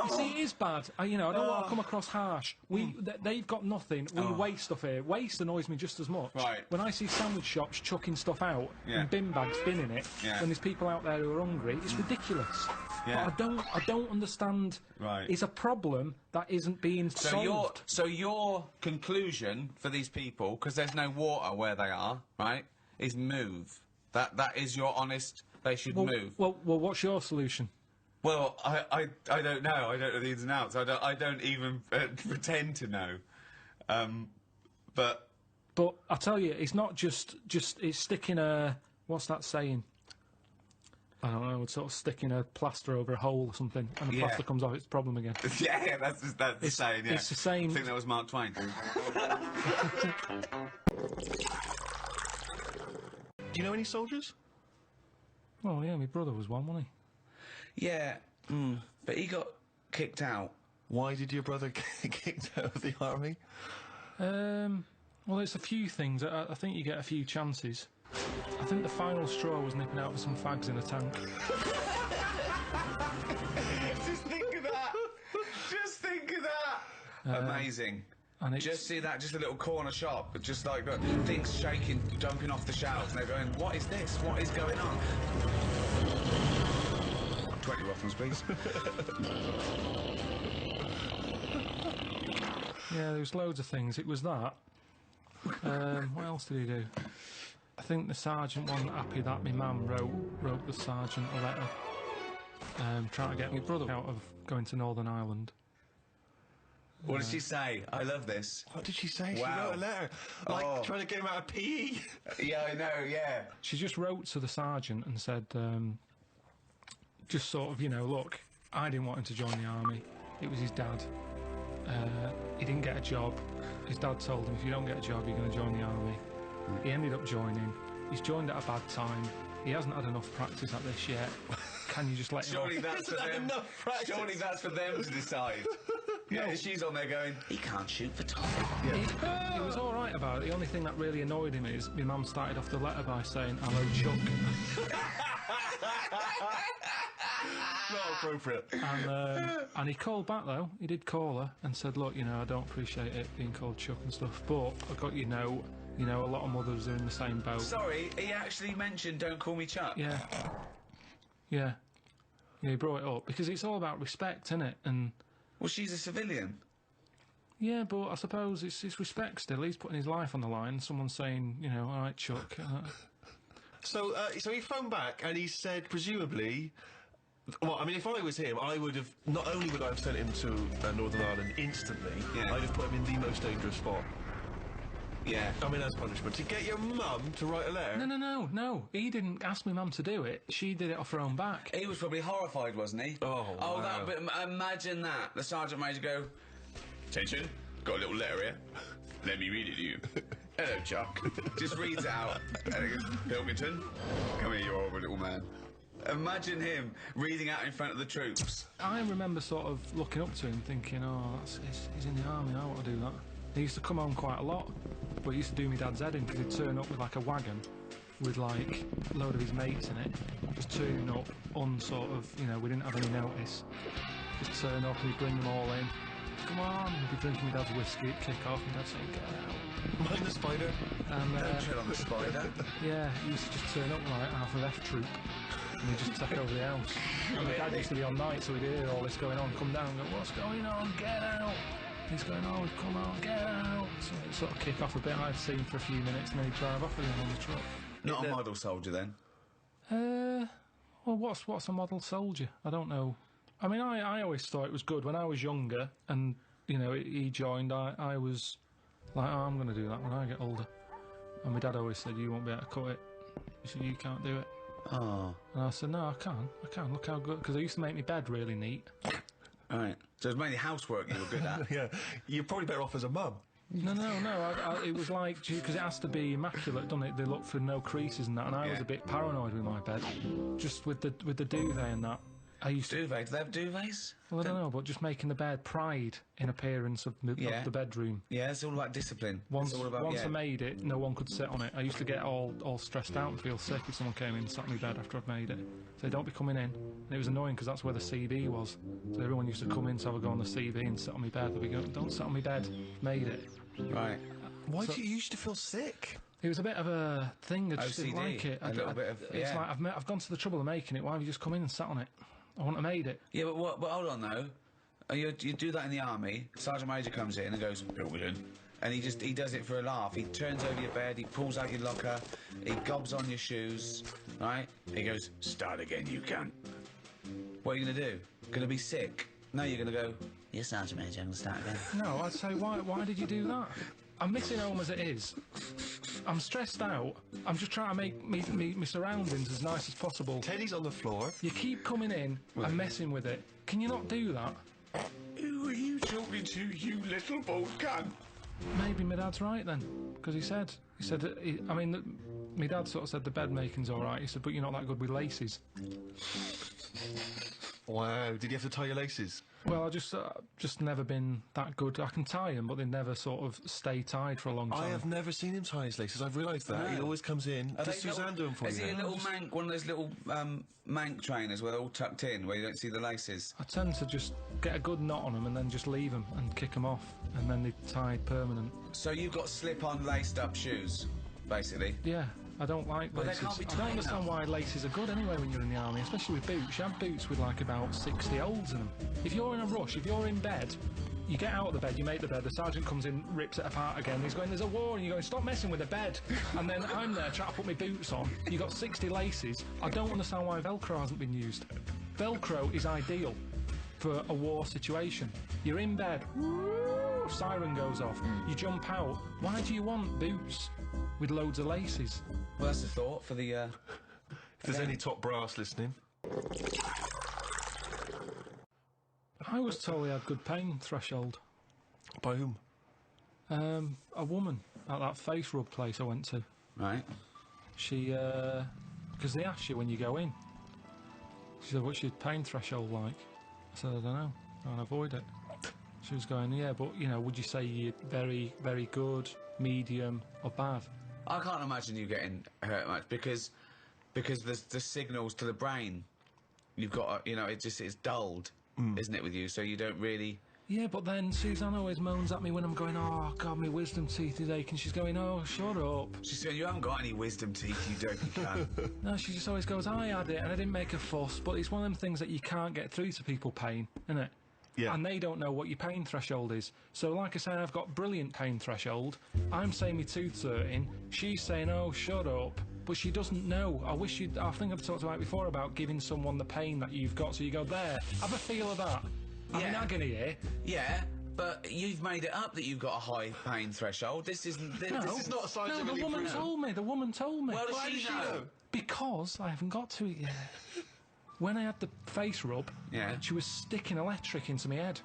You see, it is bad. I don't want to come across harsh. They've got nothing. We waste stuff here. Waste annoys me just as much. Right. When I see sandwich shops chucking stuff out and bin bags binning it, when there's people out there who are hungry, it's ridiculous. Yeah. But I don't understand. Right. It's a problem that isn't being solved. So your conclusion for these people, because there's no water where they are, right, is move. That is your honest. They should move. Well, what's your solution? Well, I don't know. I don't know the ins and outs. I don't even pretend to know. But I tell you, it's not just it's sticking a, what's that saying? I don't know. It's sort of sticking a plaster over a hole or something, and the plaster comes off. It's a problem again. yeah, that's the saying. Yeah, it's the same. I think that was Mark Twain. Do you know any soldiers? Oh yeah, my brother was one, wasn't he? Yeah, but he got kicked out. Why did your brother get kicked out of the army? Well, it's a few things. I think you get a few chances. I think the final straw was nipping out with some fags in a tank. Just think of that. Just think of that. Amazing. And it's, Just see that, just a little corner shop, but just like things shaking, jumping off the shelves, and they're going, "What is this? What is going on?" 20 waffles, please. yeah, there was loads of things. It was that. What else did he do? I think the sergeant wasn't happy that my mum wrote the sergeant a letter trying to get my brother out of going to Northern Ireland. What did she say? I love this. What did she say? She Wow. wrote a letter, like trying to get him out of PE. Yeah, I know, yeah. She just wrote to the sergeant and said, just sort of, look, I didn't want him to join the army. It was his dad. He didn't get a job. His dad told him, if you don't get a job, you're going to join the army. He ended up joining. He's joined at a bad time. He hasn't had enough practice at this yet. Can you just let him Surely off? that's for them. Surely that's for them to decide. Yeah, she's on there going, "He can't shoot for Tom." He was all right about it. The only thing that really annoyed him is my mum started off the letter by saying, "Hello, Chuck." Not appropriate. And he called back though. He did call her and said, "Look, I don't appreciate it being called Chuck and stuff, but I got a lot of mothers are in the same boat." Sorry, he actually mentioned, "Don't call me Chuck." Yeah, he brought it up because it's all about respect, isn't it? And Well, she's a civilian. Yeah, but I suppose it's respect still. He's putting his life on the line. Someone's saying, you know, all right, Chuck. So he phoned back and he said, presumably, well, I mean, if I was him, I would have, not only would I have sent him to Northern Ireland instantly, I'd have put him in the most dangerous spot. Yeah. I mean, as punishment. To get your mum to write a letter? No. He didn't ask my mum to do it. She did it off her own back. He was probably horrified, wasn't he? Oh, wow. that, but imagine that. The Sergeant Major go, attention, got a little letter here. Let me read it to you. Hello, Chuck. Just reads it out. Pilkington, come here, you horrible little man. Imagine him reading out in front of the troops. I remember sort of looking up to him thinking, oh, he's in the army, I want to do that. He used to come home quite a lot, but he used to do me dad's head in because he'd turn up with like a wagon with like a load of his mates in it, just turn up unsort of, you know, we didn't have any notice. Just turn up and he'd bring them all in. Come on, he'd be drinking my dad's whiskey, he'd kick off, and dad'd say, get out. Mind the spider? And, Don't tread on the spider. Yeah, he used to just turn up with like half of F Troop. And he'd just take over the house. And my dad used to be on night, so we'd hear all this going on, come down and go, what's going on, get out. He's going, oh, come on, get out. So he'd sort of kick off a bit, I'd see him for a few minutes, and then he'd drive off again on the truck. Not a model soldier, then? Well, what's a model soldier? I don't know. I mean, I always thought it was good. When I was younger, and, you know, he joined, I was like, oh, I'm going to do that when I get older. And my dad always said, you won't be able to cut it. He said, you can't do it. Oh. And I said, no, I can, look how good, because I used to make my bed really neat. Right. So it was mainly housework you were good at. Yeah, you're probably better off as a mum. No, it was like, because it has to be immaculate, doesn't it? They look for no creases and that, and I was a bit paranoid with my bed. Just with the duvet and that. I used to... Duvet? Do they have duvets? Well, I don't know, but just making the bed pride in appearance of the bedroom. Yeah, it's all about discipline. Once it's all about, I made it, no one could sit on it. I used to get all stressed out and feel sick if someone came in and sat on my bed after I'd made it. So don't be coming in. And it was annoying because that's where the CB was. So everyone used to come in to have a go on the CB and sit on my bed. They'd be going, don't sit on my bed. Made it. Right. Why do you used to feel sick? It was a bit of a thing. I just didn't OCD, like it. a little bit of... It's like I've gone to the trouble of making it. Why have you just come in and sat on it? I wouldn't have made it. Yeah, but hold on, though. You do that in the army. Sergeant Major comes in and goes, Pilkington. And he does it for a laugh. He turns over your bed, he pulls out your locker, he gobs on your shoes, right? He goes, start again, you can. What are you going to do? Going to be sick? No, you're going to go, yes, Sergeant Major, I'm going to start again. No, I'd say, why did you do that? I'm missing home as it is. I'm stressed out. I'm just trying to make me surroundings as nice as possible. Teddy's on the floor. You keep coming in and messing with it. Can you not do that? Who are you talking to, you little bald cunt? Maybe my dad's right then, because he said, my dad sort of said the bed making's all right. He said, but you're not that good with laces. Wow, did you have to tie your laces? Well, I just never been that good. I can tie them, but they never sort of stay tied for a long time. I have never seen him tie his laces. I've realised that. No. He always comes in. Does Suzanne do them for you? Is he a little mank, one of those little mank trainers where they're all tucked in, where you don't see the laces? I tend to just get a good knot on them and then just leave them and kick them off, and then they're tied permanent. So you've got slip-on laced-up shoes, basically? Yeah. I don't like But laces. they can't be I don't tight understand enough. why laces are good anyway when you're in the army, especially with boots. You have boots with like about 60 holes in them. If you're in a rush, if you're in bed, you get out of the bed, you make the bed, the sergeant comes in, rips it apart again, he's going, there's a war, and you're going, stop messing with the bed. And then I'm there trying to put my boots on, you got 60 laces. I don't understand why Velcro hasn't been used. Velcro is ideal for a war situation. You're in bed, woo, siren goes off, you jump out. Why do you want boots with loads of laces? Well, that's the thought for the, If there's any top brass listening. I was told he had good pain threshold. By whom? A woman at that face rub place I went to. Right. She, because they ask you when you go in. She said, what's your pain threshold like? I said, I don't know. I'll avoid it. She was going, yeah, but, you know, would you say you're very, very good, medium, or bad? I can't imagine you getting hurt much because the signals to the brain, you've got, you know, it's dulled, isn't it, with you? So you don't really... Yeah, but then Suzanne always moans at me when I'm going, oh, God, my wisdom teeth is aching. She's going, oh, shut up. She's saying, you haven't got any wisdom teeth, you dopey cunt. No, she just always goes, I had it, and I didn't make a fuss, but it's one of them things that you can't get through to people pain, isn't it? Yeah. And they don't know what your pain threshold is. So, like I say, I've got brilliant pain threshold. I'm saying my tooth's hurting. She's saying, oh, shut up. But she doesn't know. I think I've talked about it before about giving someone the pain that you've got. So you go, there, have a feel of that. I'm in agony here. Yeah. But you've made it up that you've got a high pain threshold. This isn't. This is not scientifically the woman told me. The woman told me. Well, does she know? Because I haven't got to it yet. When I had the face rub, she was sticking electric into my head.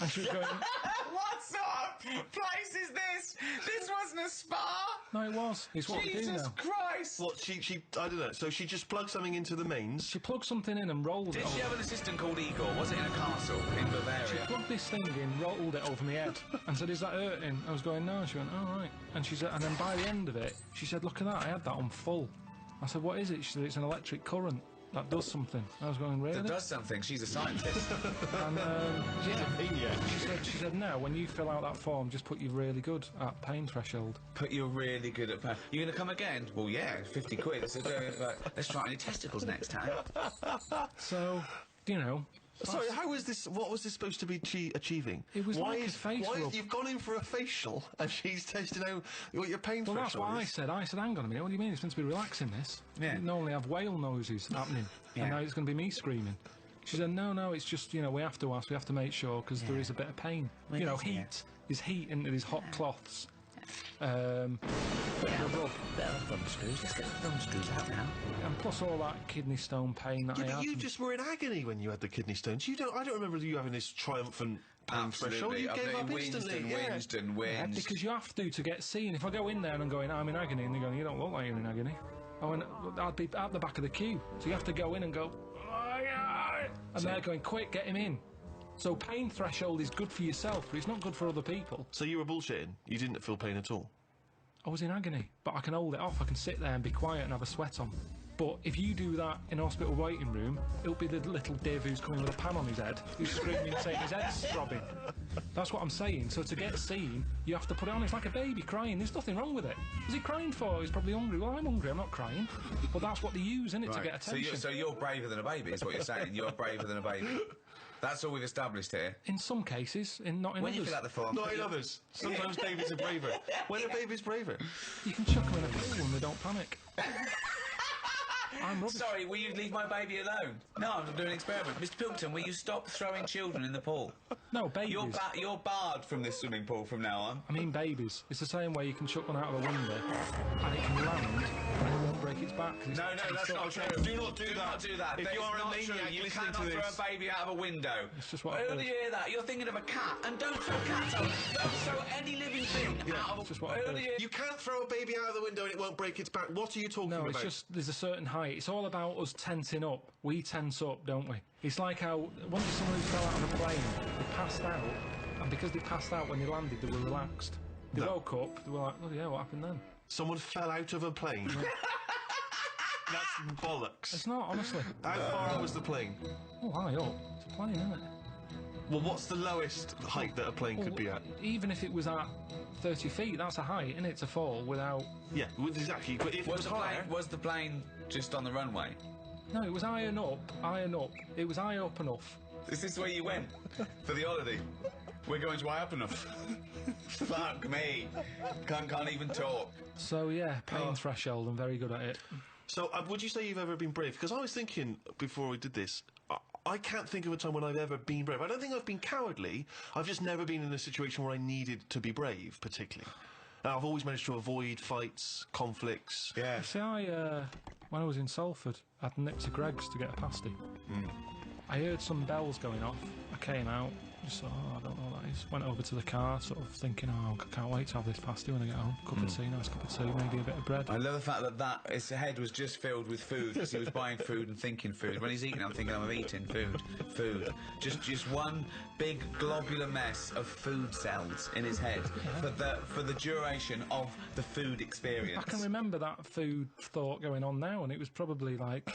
And she was going... What sort of place is this? This wasn't a spa! No, it was. It's what we do now. Jesus Christ! What, she, I don't know, so she just plugged something into the mains? She plugged something in and rolled it. Did she have an assistant called Igor? Was it in a castle in Bavaria? She plugged this thing in, rolled it over my head, and said, is that hurting? I was going, no. She went, all right. And she said, and then by the end of it, she said, look at that, I had that on full. I said, what is it? She said, it's an electric current. That does something. I was going, really? That does something. She's a scientist. And she said, no, when you fill out that form, just put you're really good at pain threshold. Put you're really good at pain. You're going to come again? Well, yeah, 50 quid. So let's try it on your testicles next time. So, you know... Sorry, how was this? What was this supposed to be achieving? It was like a face rub. You've gone in for a facial and she's testing out what your pain threshold is? Well, that's what I said. I said, hang on a minute, what do you mean? It's meant to be relaxing, this. Yeah. You normally have whale noises happening, and now it's going to be me screaming. She said, no, it's just, you know, we have to ask, we have to make sure, because there is a bit of pain. You know, heat. There's heat into these hot cloths. Bit of thumb screws. Let's get the thumb screws out now. And plus all that kidney stone pain that I had. But you just were in agony when you had the kidney stones. I don't remember you having this triumphant pain threshold. You gave up instantly. Whinged. Because you have to get seen. If I go in there and I'm going, I'm in agony, and they're going, you don't look like you're in agony. I'd be at the back of the queue. So you have to go in and go, oh my God! And they're going, quick, get him in. So pain threshold is good for yourself, but it's not good for other people. So you were bullshitting? You didn't feel pain at all? I was in agony, but I can hold it off. I can sit there and be quiet and have a sweat on. But if you do that in a hospital waiting room, it'll be the little div who's coming with a pan on his head, who's screaming saying his head's throbbing. That's what I'm saying. So to get seen, you have to put it on. It's like a baby crying. There's nothing wrong with it. What's he crying for? He's probably hungry. Well, I'm hungry. I'm not crying. But that's what they use, isn't it, to get attention. So you're braver than a baby, is what you're saying. You're braver than a baby. That's all we've established here. In some cases, not in others. When you fill out the form. Not in others. Sometimes babies are braver. When are babies braver? You can chuck them in a pool and they don't panic. I'm rubbish. Sorry, will you leave my baby alone? No, I'm doing an experiment. Mr. Pilkington, will you stop throwing children in the pool? No, babies. You're barred from this swimming pool from now on. I mean babies. It's the same way you can chuck one out of a window and it can land and it won't break its back. No, that's not true. Do not do that. If you are a maniac, you listening cannot to this. throw a baby out of a window. It's just what Who do you hear that? You're thinking of a cat, and don't throw cats out. Don't throw any living thing out of a... Just what I've heard. You can't throw a baby out of the window and it won't break its back. What are you talking about? No, it's just there's a certain height. It's all about us tensing up. We tense up, don't we? It's like how once someone who fell out of a plane, they passed out, and because they passed out when they landed, they were relaxed. They woke up, they were like, oh yeah, what happened then? Someone fell out of a plane. That's bollocks. It's not, honestly. How far was the plane? Oh, high up. It's a plane, isn't it? Well, what's the lowest height that a plane could be at? Even if it was at 30 feet, that's a height, isn't it, to fall without... Yeah, exactly. But if it was higher... Was the plane just on the runway? No, it was high and up. It was high up enough. Is this where you went for the holiday? We're going to high up enough. Fuck me. Can't even talk. So, yeah, pain threshold. I'm very good at it. So, would you say you've ever been brave? Because I was thinking, before we did this, I can't think of a time when I've ever been brave. I don't think I've been cowardly. I've just never been in a situation where I needed to be brave, particularly. And I've always managed to avoid fights, conflicts. Yeah. See, when I was in Salford, I'd nipped to Greggs to get a pasty. I heard some bells going off. I came out, just thought, I don't know what that is. Went over to the car, sort of thinking, I can't wait to have this pasty when I get home. Cup of tea, nice cup of tea, maybe a bit of bread. I love the fact that his head was just filled with food because he was buying food and thinking food. When he's eating, I'm thinking I'm eating food. Just one big globular mess of food cells in his head for the duration of the food experience. I can remember that food thought going on now, and it was probably like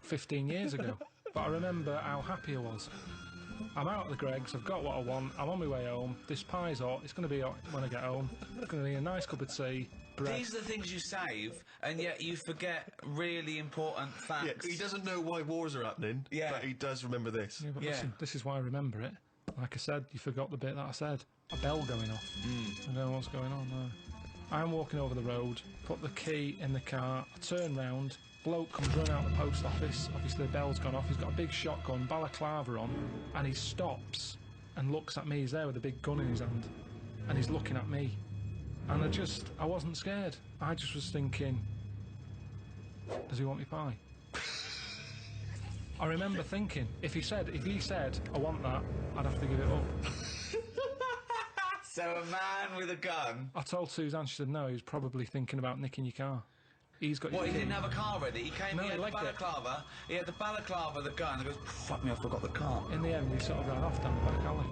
15 years ago. But I remember how happy I was. I'm out at the Greggs, I've got what I want, I'm on my way home, this pie's hot, it's going to be hot when I get home, it's going to be a nice cup of tea, bread. These are the things you save, and yet you forget really important facts. Yeah, he doesn't know why wars are happening, but he does remember this. Yeah, but listen, this is why I remember it. Like I said, you forgot the bit that I said. A bell going off. I don't know what's going on there. I'm walking over the road, put the key in the car, I turn round, bloke comes running out of the post office, obviously the bell's gone off, he's got a big shotgun, balaclava on, and he stops and looks at me. He's there with a big gun in his hand, and he's looking at me. And I wasn't scared. I just was thinking, does he want me pie? I remember thinking, if he said, I want that, I'd have to give it up. So a man with a gun. I told Suzanne, she said no, he was probably thinking about nicking your car. He's got What, your he key. didn't have a car ready? He came, No, he had he the legged it. balaclava, he had the balaclava, the gun, and he goes, fuck me, I forgot the car. In the end, he sort of ran off down the back alley.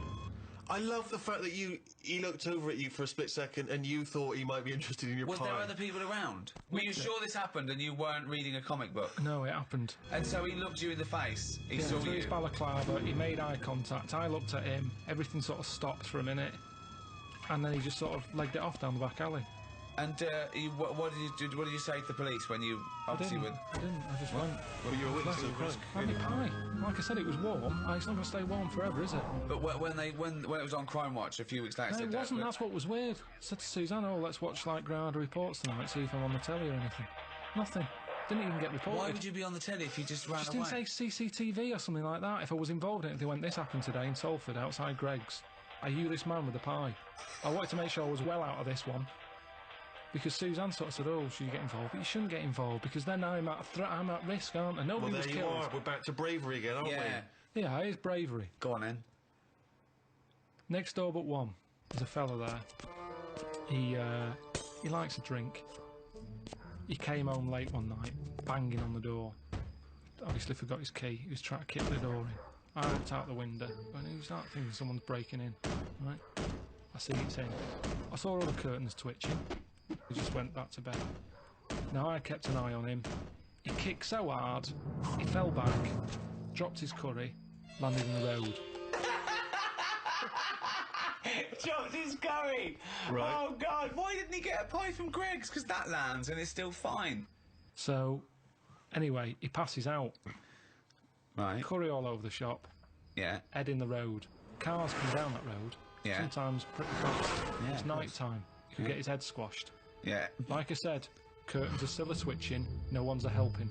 I love the fact that he looked over at you for a split second and you thought he might be interested in your Was pie. there other people around? Were you sure this happened and you weren't reading a comic book? No, it happened. And so he looked you in the face, he saw through you. his balaclava, he made eye contact, I looked at him, everything sort of stopped for a minute, and then he just sort of legged it off down the back alley. And what did you do? What did you say to the police when you obviously I were? didn't, I just went. Well, you were a witness to the crime. Have me pie. Like I said, it was warm. It's not going to stay warm forever, is it? But when it was on Crime Watch a few weeks later, No, it wasn't. That's what was weird. I said to Suzanne, oh, let's watch like Granada Reports tonight, see if I'm on the telly or anything. Nothing. Didn't even get reported. Why would you be on the telly if you just ran Just away? didn't say CCTV or something like that. If I was involved in it, they went, this happened today in Salford, outside Greggs. Are you this man with the pie? I wanted to make sure I was well out of this one. Because Suzanne sort of said, oh, should you get involved? But you shouldn't get involved, because then I'm at risk, aren't I? Nobody Well, was there you killed. are. We're back to bravery again, aren't we? Yeah, it is bravery. Go on then. Next door but one, there's a fella there. He likes a drink. He came home late one night, banging on the door. Obviously forgot his key. He was trying to kick the door in. I looked out the window, and he was starting thinking someone's breaking in. Right? I see it's in. I saw all the curtains twitching. He just went back to bed. Now I kept an eye on him. He kicked so hard, he fell back, dropped his curry, landed in the road. Dropped his curry! Right. Oh God, why didn't he get a pie from Greggs? Because that lands and it's still fine. So, anyway, he passes out. Right. Curry all over the shop, Yeah. head in the road. Cars come down that road, Yeah. sometimes pretty fast. Yeah, It's of night course. time. You could get his head squashed. Yeah. Like I said, curtains are still a twitching, no one's a helping.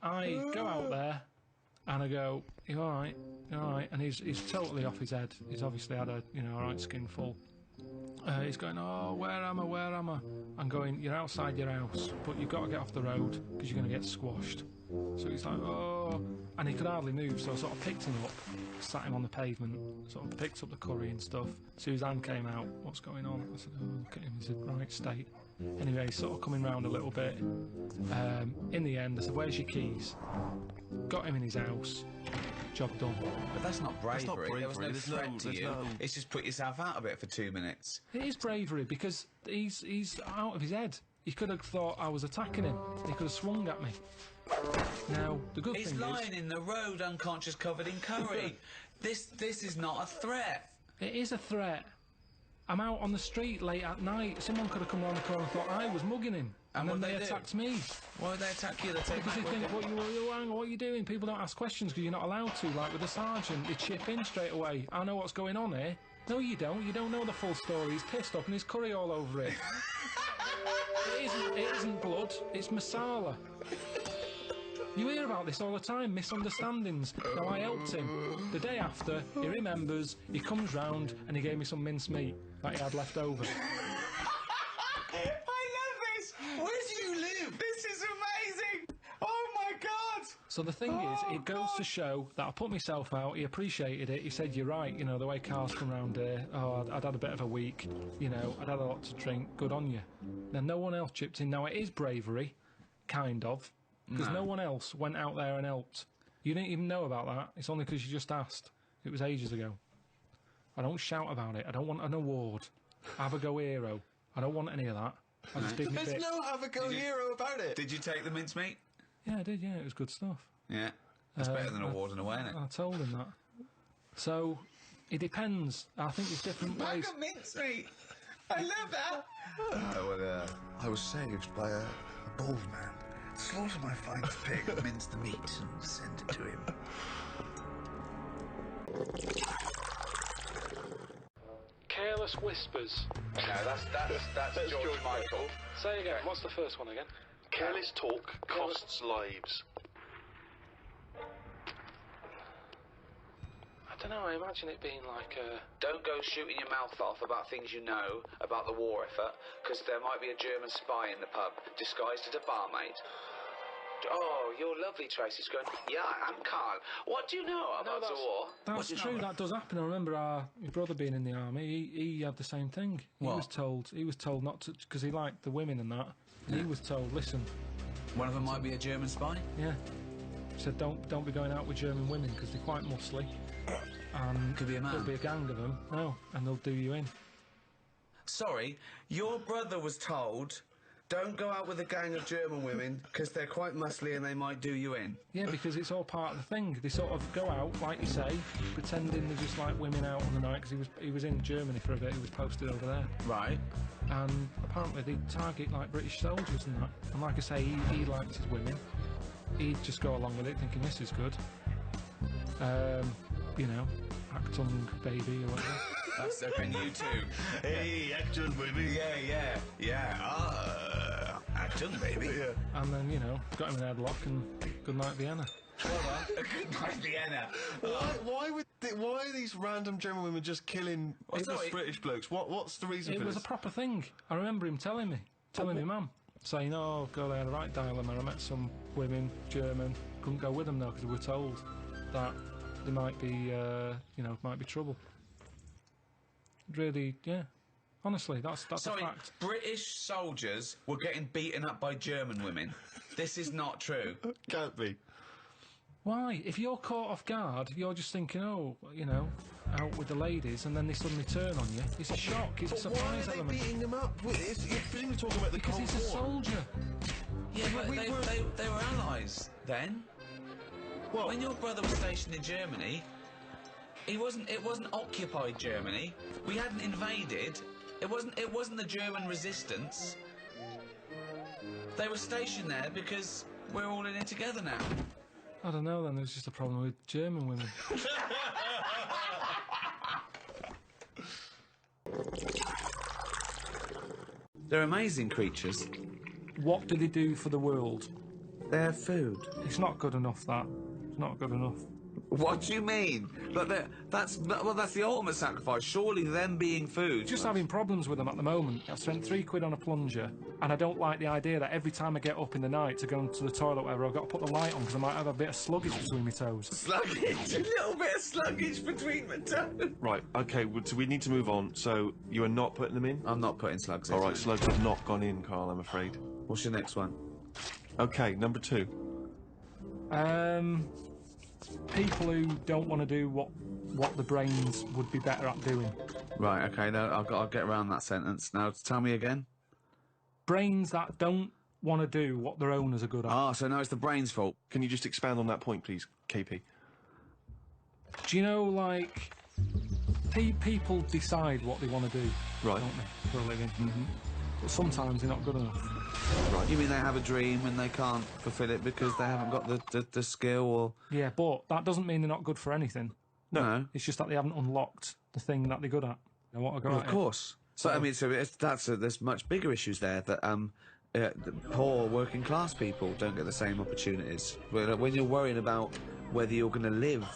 I go out there and I go, you alright? You alright? And he's totally off his head. He's obviously had a alright skinful. He's going, oh, where am I? Where am I? I'm going, you're outside your house, but you've got to get off the road because you're going to get squashed. So he's like, oh, and he could hardly move, so I sort of picked him up, sat him on the pavement, sort of picked up the curry and stuff. Suzanne came out, what's going on? I said, oh, look at him, he's in the right state. Anyway, he's sort of coming round a little bit. In the end, I said, where's your keys? Got him in his house. Job done. But that's not bravery. not bravery. There was no There's threat no- to there's you. no- It's just put yourself out of it for 2 minutes. It is bravery because he's out of his head. He could have thought I was attacking him. He could have swung at me. Now, the good He's thing lying is... in the road, unconscious, covered in curry. This is not a threat. It is a threat. I'm out on the street late at night. Someone could have come round the corner and thought I was mugging him. And then what'd they they do? attacked me. Why would they attack you? They take Because they back think, what what are you doing? People don't ask questions because you're not allowed to. Like with the sergeant, they chip in straight away. I know what's going on here. No, you don't. You don't know the full story. He's pissed up and there's curry all over it. It isn't blood. It's masala. You hear about this all the time, misunderstandings. Now, I helped him. The day after, he remembers, he comes round and he gave me some mincemeat that he had left over. I love this! Where do you live? This is amazing! Oh my God! So the thing is, it goes to show that I put myself out, he appreciated it, he said, you're right, you know, the way cars come round here, I'd had a bit of a week, you know, I'd had a lot to drink, good on you. Now, no one else chipped in. Now, it is bravery, kind of, because no one else went out there and helped. You didn't even know about that, it's only because you just asked. It was ages ago. I don't shout about it, I don't want an award. Have a go hero. I don't want any of that. I just did my There's bit. no have a go hero about it. Did you take the mincemeat? Yeah, I did, yeah, it was good stuff. Yeah. It's better than a ward and away, isn't it? I told him that. So, it depends. I think there's different ways. Like a mincemeat! I love that! I was saved by a bald man. Slaughtered my finest pig, minced the meat, and sent it to him. Careless whispers. No, that's George Michael. Say again, what's the first one again? Careless talk costs lives. I don't know, I imagine it being like a... Don't go shooting your mouth off about things you know about the war effort, because there might be a German spy in the pub, disguised as a barmaid. Oh, you're lovely, Tracy's going, yeah, I'm Karl. What do you know about the war? That's true, that does happen. I remember my brother being in the army, he had the same thing. He was told not to, because he liked the women and that, and he was told, listen... One of them might be a German spy? Yeah. He said, don't be going out with German women, because they're quite muscly. And could be a man. There'll be a gang of them. No, and they'll do you in. Sorry, your brother was told, don't go out with a gang of German women because they're quite muscly and they might do you in. Yeah, because it's all part of the thing. They sort of go out, like you say, pretending they're just like women out on the night, because he was in Germany for a bit. He was posted over there. Right. And apparently they target like British soldiers and that. And like I say, he liked his women. He'd just go along with it, thinking this is good. You know, Actung baby or whatever. That's up in YouTube. Hey, Actung baby. Yeah. Actung baby. Yeah. And then, you know, got him in a headlock and good night Vienna. Well done. Good night Vienna. Why are these random German women just killing British blokes? What's the reason for this? It was a proper thing. I remember him telling my mum, saying, oh, girl, I had a right dilemma. I met some women, German, couldn't go with them though because we were told that there might be, might be trouble. Really, yeah. Honestly, that's a fact. British soldiers were getting beaten up by German women. This is not true. Can't be. Why? If you're caught off guard, you're just thinking, oh, you know, out with the ladies, and then they suddenly turn on you. It's a shock. It's a surprise element. Why are they beating them up? You're presumably talking about the Cold War. Because he's a soldier. Yeah, but they were allies then. Well, when your brother was stationed in Germany, it wasn't occupied Germany. We hadn't invaded. It wasn't the German resistance. They were stationed there because we're all in it together now. I don't know then, there's just a problem with German women. They're amazing creatures. What do they do for the world? They're food. It's not good enough, that. It's not good enough. What do you mean? But that's the ultimate sacrifice. Surely them being food. Just having problems with them at the moment. I've spent £3 on a plunger, and I don't like the idea that every time I get up in the night to go to the toilet or whatever, I've got to put the light on because I might have a bit of sluggage between my toes. Sluggage? A little bit of sluggage between my toes. Right, okay, so we need to move on. So, you are not putting them in? I'm not putting slugs in. Alright, slugs have not gone in, Karl, I'm afraid. What's your next one? Okay, number 2. People who don't want to do what the brains would be better at doing. Right, okay, no, I'll get around that sentence. Now, tell me again. Brains that don't want to do what their owners are good at. Ah, so now it's the brain's fault. Can you just expand on that point, please, KP? Do you know, like, people decide what they want to do, right, don't they, for a living? But sometimes they're not good enough. Right. You mean they have a dream and they can't fulfil it because they haven't got the skill or... Yeah, but that doesn't mean they're not good for anything. No. It's just that they haven't unlocked the thing that they're good at. They want to go at of course. So, I mean, there's much bigger issues there that the poor working class people don't get the same opportunities. When you're worrying about whether you're going to live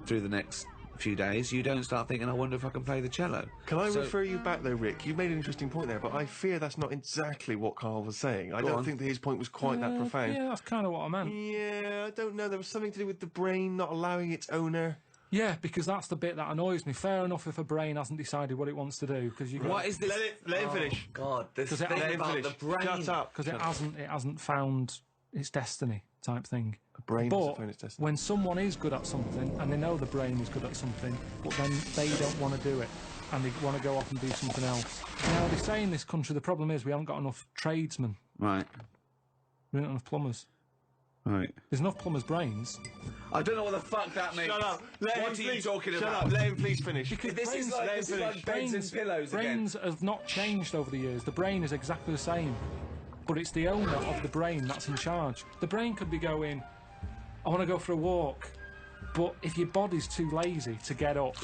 through the next few days, you don't start thinking, I wonder if I can play the cello. Can I refer you back though, Rick? You've made an interesting point there, but I fear that's not exactly what Karl was saying. I don't think that his point was quite that profound. Yeah, that's kind of what I meant. Yeah, I don't know. There was something to do with the brain not allowing its owner. Yeah, because that's the bit that annoys me. Fair enough if a brain hasn't decided what it wants to do, because you. What is this? Let him finish. God, this thing about the brain. Shut up. Because it hasn't found its destiny, type thing. A brain hasn't found its destiny. When someone is good at something, and they know the brain is good at something, but then they don't want to do it, and they want to go off and do something else. Now, they say in this country the problem is we haven't got enough tradesmen. Right. We don't have enough plumbers. Right. There's enough plumbers' brains. I don't know what the fuck that means. Shut up. What are you talking Shut about? up. Let him please finish. Because This is like beds and pillows again. brains have not changed over the years. The brain is exactly the same. But it's the owner of the brain that's in charge. The brain could be going, I want to go for a walk. But if your body's too lazy to get up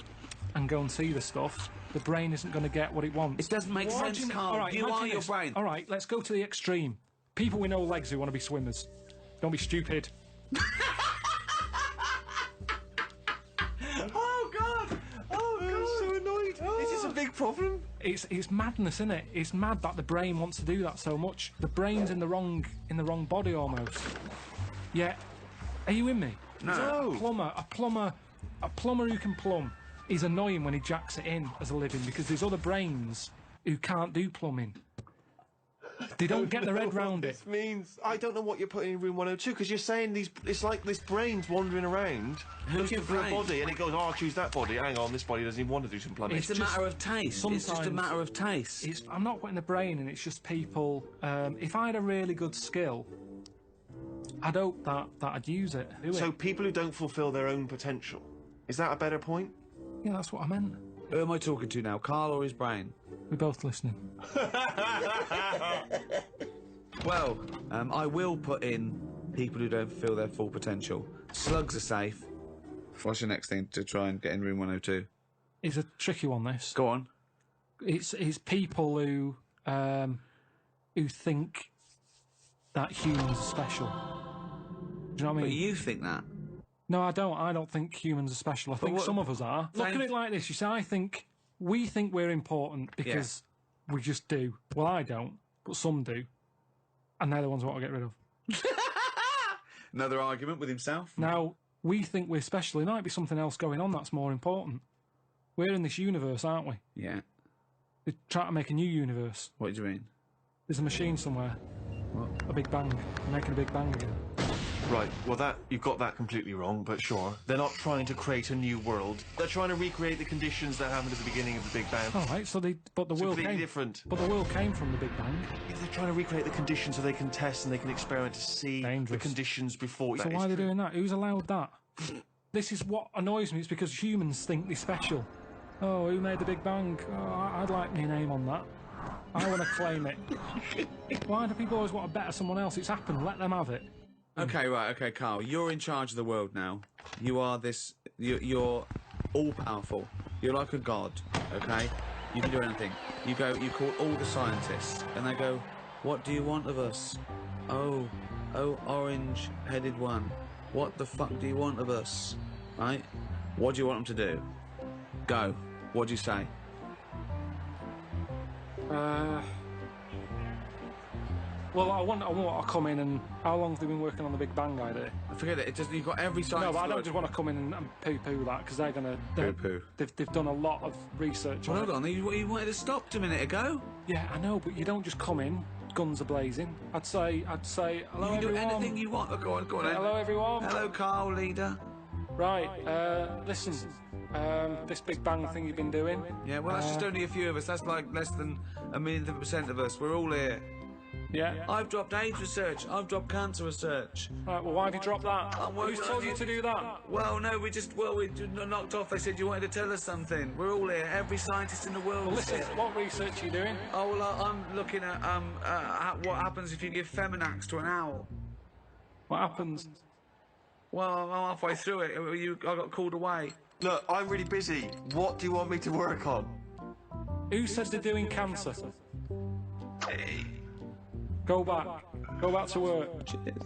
and go and see the stuff, the brain isn't going to get what it wants. It doesn't make sense, Carl. All right, You imagine are your this. brain. All right, let's go to the extreme. People with no legs who want to be swimmers. Don't be stupid. Oh God! Oh God! I'm so annoyed. This is a big problem. It's madness, isn't it? It's mad that the brain wants to do that so much. The brain's in the wrong body almost. Yeah. Are you with me? No. A plumber who can plumb is annoying when he jacks it in as a living because there's other brains who can't do plumbing. They don't get their head round it. This means I don't know what you're putting in room 102 because you're saying these. It's like this brain's wandering around looking for a brain? body, and it goes, "Oh, I'll choose that body." Hang on, this body doesn't even want to do some plumbing. It's a matter of taste. It's just a sometimes matter of taste. I'm not putting the brain in. It's just people. If I had a really good skill, I'd hope that I'd use it. So people who don't fulfil their own potential. Is that a better point? Yeah, that's what I meant. Who am I talking to now, Carl or his brain? We're both listening. Well, I will put in people who don't feel their full potential. Slugs are safe. What's your next thing to try and get in room 102? It's a tricky one. This. Go on. It's people who think that humans are special. Do you know what I mean? But you think that. No, I don't. I don't think humans are special. I think what- some of us are. Look at it like this. You see, we think we're important because we just do. Well, I don't, but some do. And they're the ones I want to get rid of. Another argument with himself. Now, we think we're special. There might be something else going on that's more important. We're in this universe, aren't we? Yeah. They're trying to make a new universe. What do you mean? There's a machine somewhere. What? A big bang. They're making a big bang again. Right, well you've got that completely wrong, but sure. They're not trying to create a new world. They're trying to recreate the conditions that happened at the beginning of the Big Bang. All right, so but the world completely came different. But the world came from the Big Bang. If they're trying to recreate the conditions so they can test and they can experiment to see Dangerous. the conditions before. So why are they doing that? Who's allowed that? This is what annoys me. It's because humans think they're special. Oh, who made the Big Bang? Oh, I'd like my name on that. I want to claim it. Why do people always want to better someone else? It's happened. Let them have it. Okay, right, okay, Carl. You're in charge of the world now. You are this... You're all-powerful. You're like a god, okay? You can do anything. You call all the scientists, and they go, what do you want of us? Oh, orange-headed one. What the fuck do you want of us? Right? What do you want them to do? Go. What do you say? Well, I want to come in and... How long have they been working on the Big Bang idea? Forget it. You've got every science... No, but I don't word. just want to come in and poo-poo that, because they're going to... Poo-poo. They've done a lot of research on Hold it. on, you wanted to stop a minute ago? Yeah, I know, but you don't just come in, guns are blazing. I'd say, hello, You can do everyone. anything you want. Oh, go on, then. Hello, everyone. Hello, Carl, leader. Right, listen, this Big Bang thing you've been doing... Yeah, well, that's just only a few of us. That's like less than 1,000,000% of us. We're all here. Yeah? I've dropped AIDS research. I've dropped cancer research. Right, well, why have you dropped that? well, Who's told you to do that? Well, no, we knocked off. They said you wanted to tell us something. We're all here. Every scientist in the world Well, is listen, here. what research are you doing? Oh, well, I'm looking at what happens if you give Feminax to an owl. What happens? Well, I'm halfway through it. I got called away. Look, I'm really busy. What do you want me to work on? Who said they're doing cancer? Hey. Go back to work. Cheers.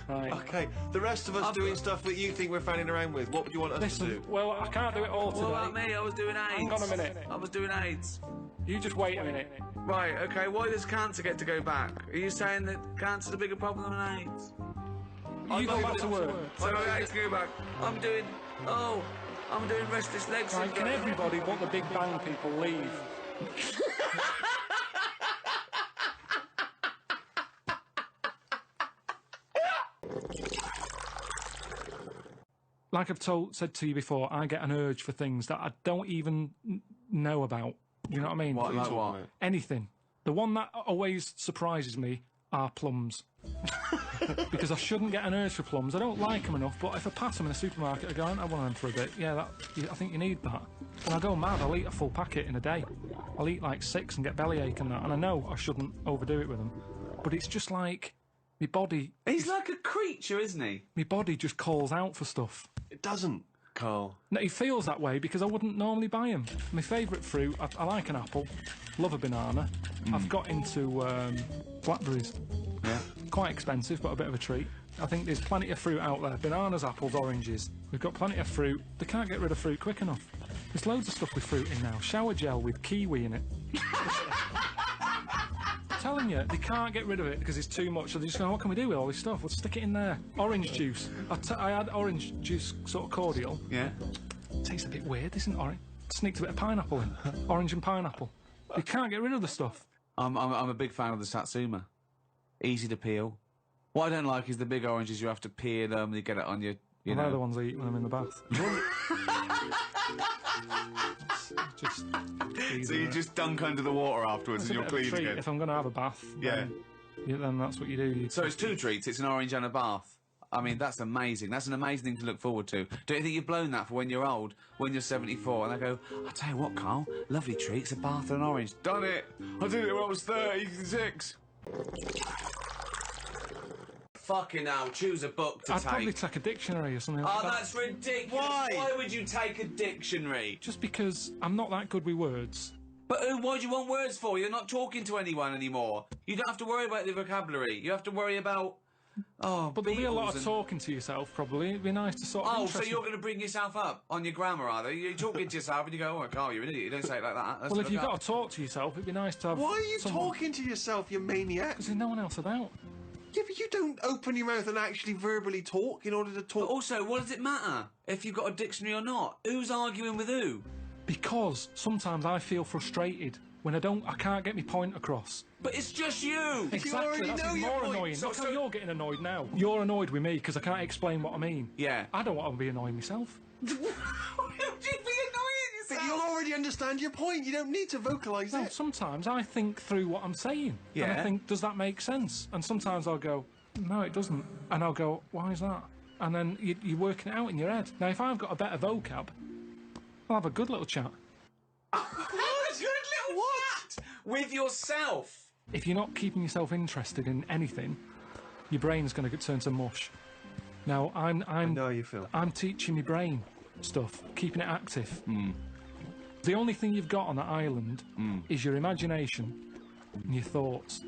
Right. Okay, the rest of us doing stuff that you think we're fanning around with. What would you want us to Listen, do? well, I can't do it all today. What about me? I was doing AIDS. Hang on a minute. I was doing AIDS. You just wait a minute. Right, okay, why does cancer get to go back? Are you saying that cancer's a bigger problem than AIDS? You go back to work. So AIDS go back. I'm doing restless leg Right, syndrome. can everybody but the Big Bang people leave? Like I've said to you before, I get an urge for things that I don't even know about. Do you know what I mean? What, like what? Anything. The one that always surprises me, are plums. Because I shouldn't get an urge for plums. I don't like them enough, but if I pass them in a supermarket, I go, I want them for a bit. Yeah, I think you need that. And I go mad, I'll eat a full packet in a day. I'll eat like 6 and get bellyache and that, and I know I shouldn't overdo it with them. But it's just like, my body... He's like a creature, isn't he? My body just calls out for stuff. It doesn't, Karl. No, it feels that way because I wouldn't normally buy them. My favourite fruit, I like an apple, love a banana. I've got into blackberries. Yeah. Quite expensive, but a bit of a treat. I think there's plenty of fruit out there. Bananas, apples, oranges. We've got plenty of fruit. They can't get rid of fruit quick enough. There's loads of stuff with fruit in now. Shower gel with kiwi in it. I'm telling you, they can't get rid of it because it's too much. So they just go, what can we do with all this stuff? We'll stick it in there. Orange juice. I had orange juice sort of cordial. Yeah. Tastes a bit weird, isn't orange? Sneaked a bit of pineapple in. Orange and pineapple. You can't get rid of the stuff. I'm a big fan of the Satsuma. Easy to peel. What I don't like is the big oranges. You have to peel them. You get it on your. You know. They're the ones I eat when I'm in the bath. Just. So you just dunk under the water afterwards, and you're clean again. If I'm going to have a bath, then that's what you do. So it's 2 treats. It's an orange and a bath. I mean, that's amazing. That's an amazing thing to look forward to. Don't you think you've blown that for when you're old, when you're 74, and they go, I'll tell you what, Karl, lovely treats, a bath and an orange. Done it! I did it when I was 36. Fucking hell, choose a book to I'd take. probably take a dictionary or something like Oh, that. that's ridiculous. Why? Why would you take a dictionary? Just because I'm not that good with words. But what do you want words for? You're not talking to anyone anymore. You don't have to worry about the vocabulary. You have to worry about... Oh, But there'll be a lot of and... talking to yourself, probably. It'd be nice to sort of... Oh, so you're going to bring yourself up on your grammar, are they? You're talking to yourself and you go, oh, Karl, you're an idiot. You don't say it like that. Let's Well, if look you've up. got to talk to yourself, it'd be nice to have... Why are you someone... talking to yourself, you maniac? Because there's no one else about. Yeah, but you don't open your mouth and actually verbally talk in order to talk. But also, what does it matter if you've got a dictionary or not? Who's arguing with who? Because sometimes I feel frustrated when I can't get my point across. But it's just you! Exactly, already that's know your more point. annoying. So- Look how you're getting annoyed now. You're annoyed with me because I can't explain what I mean. Yeah. I don't want to be annoying myself. Why would you be annoying yourself? But you'll already understand your point. You don't need to vocalise No, it. sometimes I think through what I'm saying. Yeah. And I think, does that make sense? And sometimes I'll go, no, it doesn't. And I'll go, why is that? And then you're working it out in your head. Now, if I've got a better vocab, I'll have a good little chat. Good little chat with yourself. If you're not keeping yourself interested in anything, your brain's going to turn to mush. Now, I know how you feel. I'm teaching my brain stuff, keeping it active. The only thing you've got on that island is your imagination and your thoughts.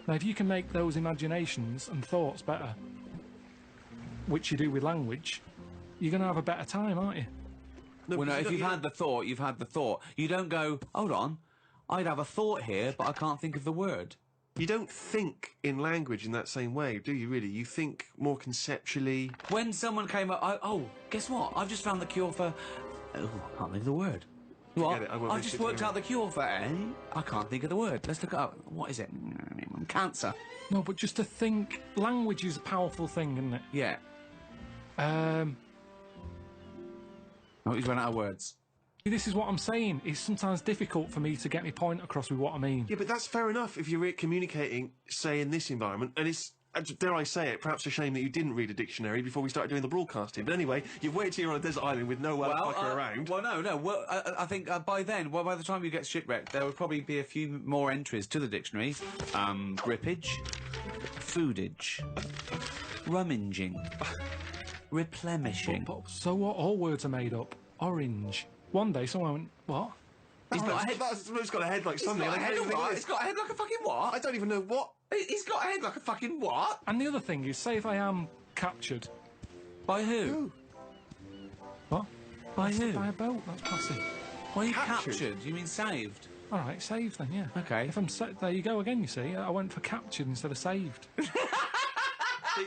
Now, if you can make those imaginations and thoughts better, which you do with language, you're going to have a better time, aren't you? Well, no, if you've had the thought, you've had the thought. You don't go, hold on, I'd have a thought here, but I can't think of the word. You don't think in language in that same way, do you really? You think more conceptually. When someone came up, oh, guess what? I've just found the cure for... Oh, I can't think of the word. What? it, I won't I've mention just it to worked anyone. out the cure for I can't think of the word. Let's look it up. What is it? Cancer. No, but just to think, language is a powerful thing, isn't it? Yeah. Oh, he's run out of words. This is what I'm saying. It's sometimes difficult for me to get my point across with what I mean. Yeah, but that's fair enough if you're communicating, say, in this environment, and it's, dare I say it, perhaps a shame that you didn't read a dictionary before we started doing the broadcasting. But anyway, you've waited here on a desert island with no fucker around. Well, no. Well, I think by then, by the time you get shipwrecked, there would probably be a few more entries to the dictionary. Grippage, foodage, rummaging, replenishing. So what? All words are made up. Orange. One day someone went, what? He's got a head. It's got a head like He's something. got a I head don't of even what? think It's got a head like a fucking what? I don't even know what. He's got a head like a fucking what? And the other thing is, say if I am captured. By who? What? By who? By a boat, that's passive. Why are you Captured? captured? You mean saved? All right, saved then, yeah. Okay. If I'm there you go again, you see. I went for captured instead of saved.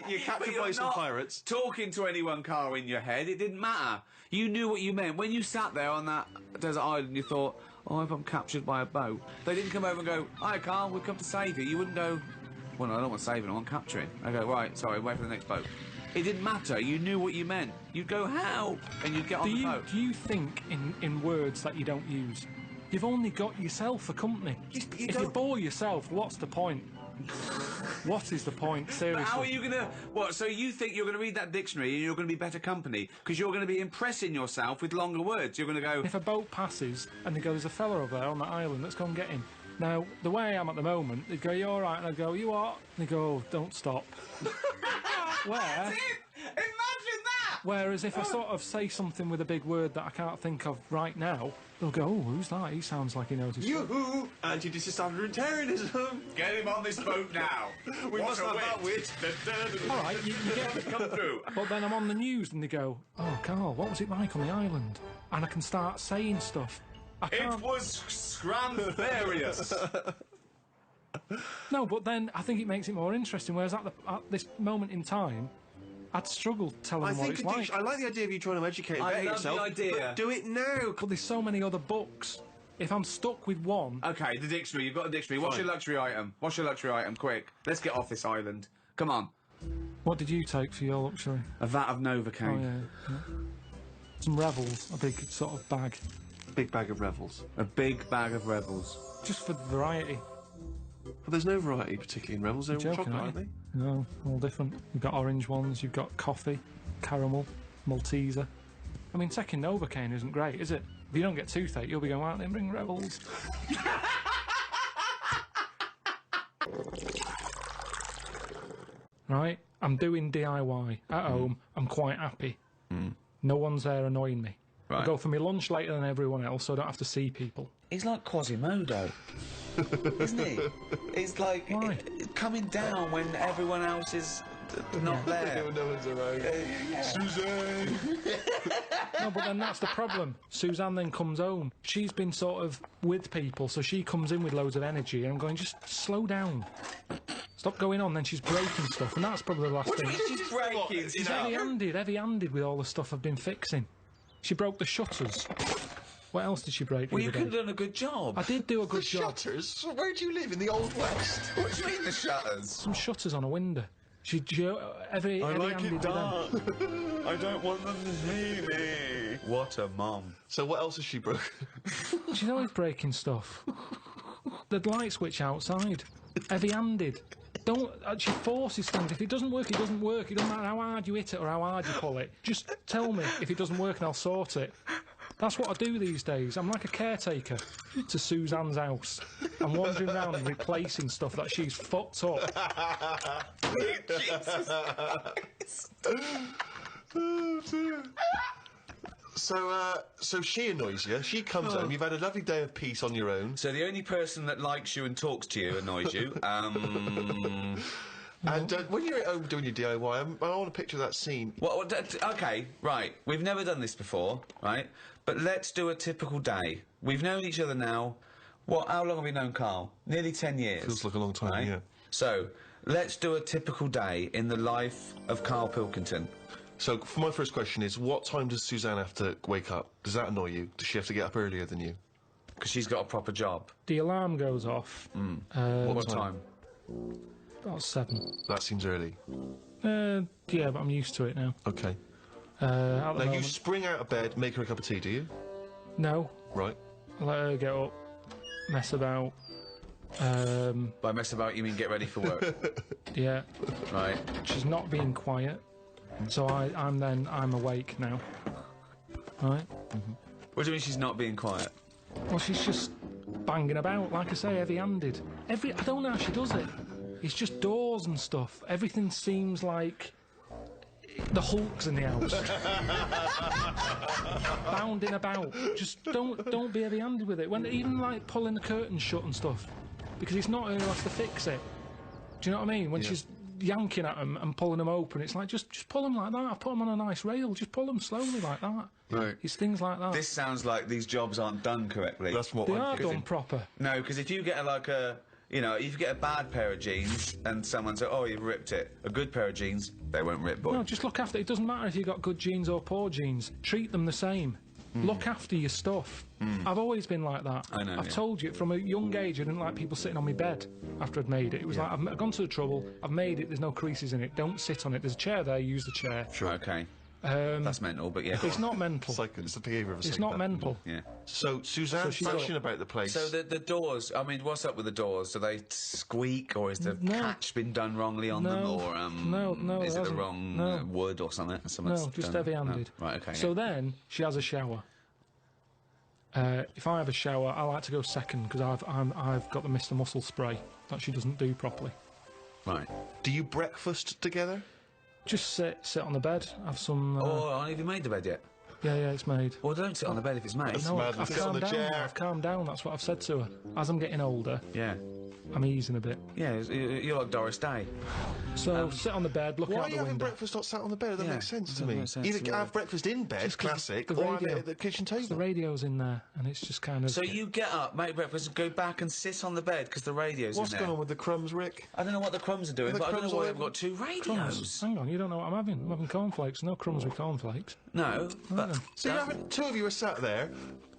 You're captured by some pirates. Talking to anyone, Karl, in your head, it didn't matter. You knew what you meant. When you sat there on that desert island, you thought, oh, if I'm captured by a boat. They didn't come over and go, hi, Karl, we've come to save you. You wouldn't go, well, no, I don't want saving, I want capturing. I go, right, sorry, wait for the next boat. It didn't matter. You knew what you meant. You'd go, help, and you'd get on the boat. Do you think in words that you don't use? You've only got yourself for company. Yes, but you If you don't- bore yourself, what's the point? What is the point? Seriously. How are you gonna... What, so you think you're gonna read that dictionary and you're gonna be better company? Because you're gonna be impressing yourself with longer words. You're gonna go... If a boat passes and they go, there's a fella over there on that island, let's go and get him. Now, the way I am at the moment, they'd go, you alright? And I'd go, you what? And they go, oh, don't stop. Where... Imagine that! Whereas if I sort of say something with a big word that I can't think of right now, they'll go, oh, who's that? He sounds like he knows his stuff. Yoo-hoo! Anti-disestablishmentarianism! Get him on this boat now. We must have that wit! All right, you get it. Come through. But then I'm on the news and they go, oh, Karl, what was it like on the island? And I can start saying stuff. I can't... It was scramfarious. No, but then I think it makes it more interesting, whereas at this moment in time, I'd struggle telling them what it's like. I like the idea of you trying to educate and better yourself. I love the idea. But do it now! But there's so many other books. If I'm stuck with one... Okay, the dictionary. You've got a dictionary. What's your luxury item? What's your luxury item? Quick. Let's get off this island. Come on. What did you take for your luxury? A vat of Oh, Novocaine. yeah. Some Revels, a big sort of bag. Big bag of Revels. A big bag of Rebels. Just for variety. But there's no variety particularly in Rebels. They're all Joking, chocolate, aren't aren't you? they? No, all different. You've got orange ones, you've got coffee, caramel, Malteser. I mean, taking Novocaine isn't great, is it? If you don't get toothache, you'll be going out and bring Rebels. Right? I'm doing DIY at home. I'm quite happy. No one's there annoying me. I Right. go for my lunch later than everyone else, so I don't have to see people. He's like Quasimodo. Isn't he? He's like Why? coming down when everyone else is not there. No one's around. Suzanne! No, but then that's the problem. Suzanne then comes home. She's been sort of with people, so she comes in with loads of energy, and I'm going, just slow down. Stop going on. Then she's breaking stuff, and that's probably the last thing. She's breaking. She's heavy-handed with all the stuff I've been fixing. She broke the shutters. What else did she break? Well, you the could other have done a good job. day? I did do a good job. Shutters? Where do you live? In the Old West? What do you mean the shutters? Some shutters on a window. She heavy-handed with them. I don't want them to see me. What a mum. So what else has she broken? She's always breaking stuff. The light switch outside. Heavy-handed. She forces things. If it doesn't work, it doesn't work. It doesn't matter how hard you hit it or how hard you pull it. Just tell me if it doesn't work and I'll sort it. That's what I do these days. I'm like a caretaker to Suzanne's house. I'm wandering around and replacing stuff that she's fucked up. Oh, dear. So she annoys you. She comes home. You've had a lovely day of peace on your own. So the only person that likes you and talks to you annoys you. And when you're at home doing your DIY, I want to picture that scene. Okay, right. We've never done this before, right? But let's do a typical day. We've known each other now. How long have we known Karl? Nearly 10 years. Feels like a long time, right? yeah. So, let's do a typical day in the life of Karl Pilkington. So, for my first question is, what time does Suzanne have to wake up? Does that annoy you? Does she have to get up earlier than you? Because she's got a proper job. The alarm goes off. What time? About 7. That seems early. Yeah, but I'm used to it now. Okay. At the Now, you moment, spring out of bed, make her a cup of tea, do you? no. Right. I let her get up, mess about. By mess about, you mean get ready for work? Yeah. Right. She's not being quiet. So I'm awake now. Right? What do you mean she's not being quiet? Well, she's just banging about, like I say, heavy-handed. I don't know how she does it. It's just doors and stuff. Everything seems like the Hulk's in the house. Bounding about. Just don't be heavy-handed with it. Even like pulling the curtains shut and stuff. Because it's not her who has to fix it. Do you know what I mean? When she's yanking at them and pulling them open, it's like, just pull them like that. I've put them on a nice rail. Just pull them slowly like that. Right. It's things like that. This sounds like these jobs aren't done correctly. That's what They I'm are thinking. done proper. No, because if you get if you get a bad pair of jeans and someone says, oh, you've ripped it, a good pair of jeans, they won't rip, boy. No, just look after it. It doesn't matter if you've got good jeans or poor jeans. Treat them the same. Look after your stuff. I've always been like that. I know, I've yeah. told you, from a young age, I didn't like people sitting on my bed after I'd made it. It was like, I've gone to the trouble, I've made it, there's no creases in it, don't sit on it. There's a chair there, use the chair. Sure. Okay. That's mental, but yeah. It's not mental. It's the behaviour of a It's not psychopath. mental. Yeah. So Suzanne's she's got- bashing about the place. So the doors, I mean, what's up with the doors? Do they squeak, or is the No. catch been done wrongly on them, No. or No, is it it the hasn't. wrong No. wood or something? No, Someone's just done- heavy-handed. Oh, right, okay. So yeah. then she has a shower. If I have a shower, I like to go second because I've got the Mr. Muscle spray that she doesn't do properly. Right. Do you breakfast together? Just sit on the bed, have some. Oh, have you made the bed yet? Yeah, it's made. Well, don't sit on the bed if it's made. That's No, mad. I've Sit on calmed the down. chair. I've calmed down. That's what I've said to her. As I'm getting older, Yeah. I'm easing a bit. Yeah, you're like Doris Day. So sit on the bed, look Why out are you the having window. breakfast not sat on the bed? That Yeah, makes sense to doesn't me. make sense, Either yeah. have breakfast in bed, Just 'cause classic, the or have it radio- at the kitchen The table. radio's in there, and it's just kind of. So you get up, make breakfast, and go back and sit on the bed because the radio's What's in there. going on with the crumbs, Rick? I don't know what the crumbs are doing, The but I don't crumbs know why all I've got two radios. Crumbs. Hang on, you don't know what I'm having. I'm having cornflakes. No crumbs with cornflakes. No, but So you haven't, two of you are sat there.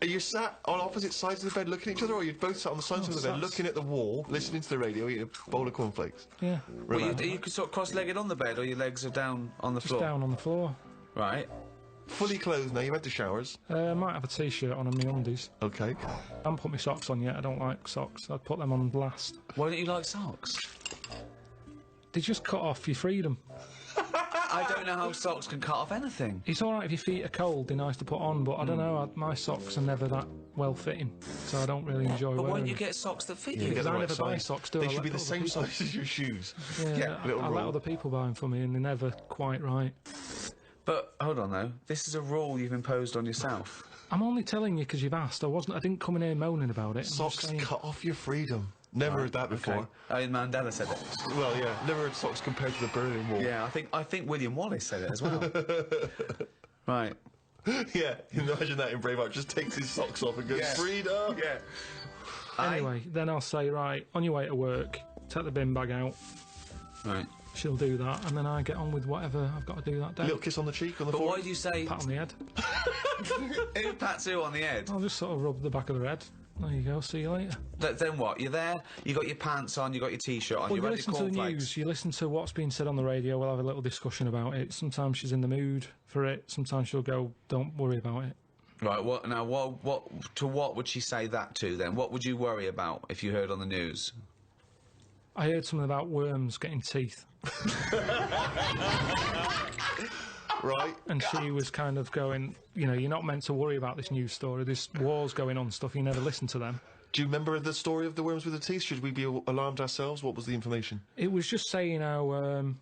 Are you sat on opposite sides of the bed looking at each other, or are you both sat on the sides of the bed sat- looking at the wall, listening to the radio, eating a bowl of cornflakes? Yeah, well, you could sort of cross-legged on the bed, or your legs are down on the just floor. down on the floor. Right. Fully clothed now, you had the showers. I might have a t-shirt on and my undies. Okay. I haven't put my socks on yet. I don't like socks. I'd put them on last. Why don't you like socks? They just cut off your freedom. I don't know how socks can cut off anything. It's all right if your feet are cold. They're nice to put on, but I don't know. My socks are never that well fitting, so I don't really enjoy But why wearing don't you them. get socks that fit You you? get the I right never buy size. socks, do They I? should Let be the other same people- size as your shoes. Yeah, little I let roll. other people buy them for me, and they're never quite right. But hold on though, this is a rule you've imposed on yourself. I'm only telling you because you've asked. I didn't come in here moaning about it. I'm just Socks saying- cut off your freedom. Never heard that before. Okay. Oh, Mandela said it. Well, yeah, never heard socks compared to the Berlin Wall. Yeah, I think William Wallace said it as well. Right. Yeah, imagine that in Braveheart. Just takes his socks off and goes, Yeah. freedom! Yeah. Anyway, then I'll say, right, on your way to work, take the bin bag out. Right. She'll do that, and then I get on with whatever I've got to do that day. Little kiss on the cheek, on the But why forehead. do you say Pat on the head. who pats who on the head? I'll just sort of rub the back of the head. There you go. See you later. Then what? You're there. You got your pants on. You got your t-shirt on. Well, You've you had listen your to the cornflakes. news. You listen to what's being said on the radio. We'll have a little discussion about it. Sometimes she's in the mood for it. Sometimes she'll go, "Don't worry about it." Right. What now? What would she say that to then? What would you worry about if you heard on the news? I heard something about worms getting teeth, Right? and she was kind of going, "You know, you're not meant to worry about this news story. This war's going on, stuff. You never listen to them." Do you remember the story of the worms with the teeth? Should we be alarmed ourselves? What was the information? It was just saying how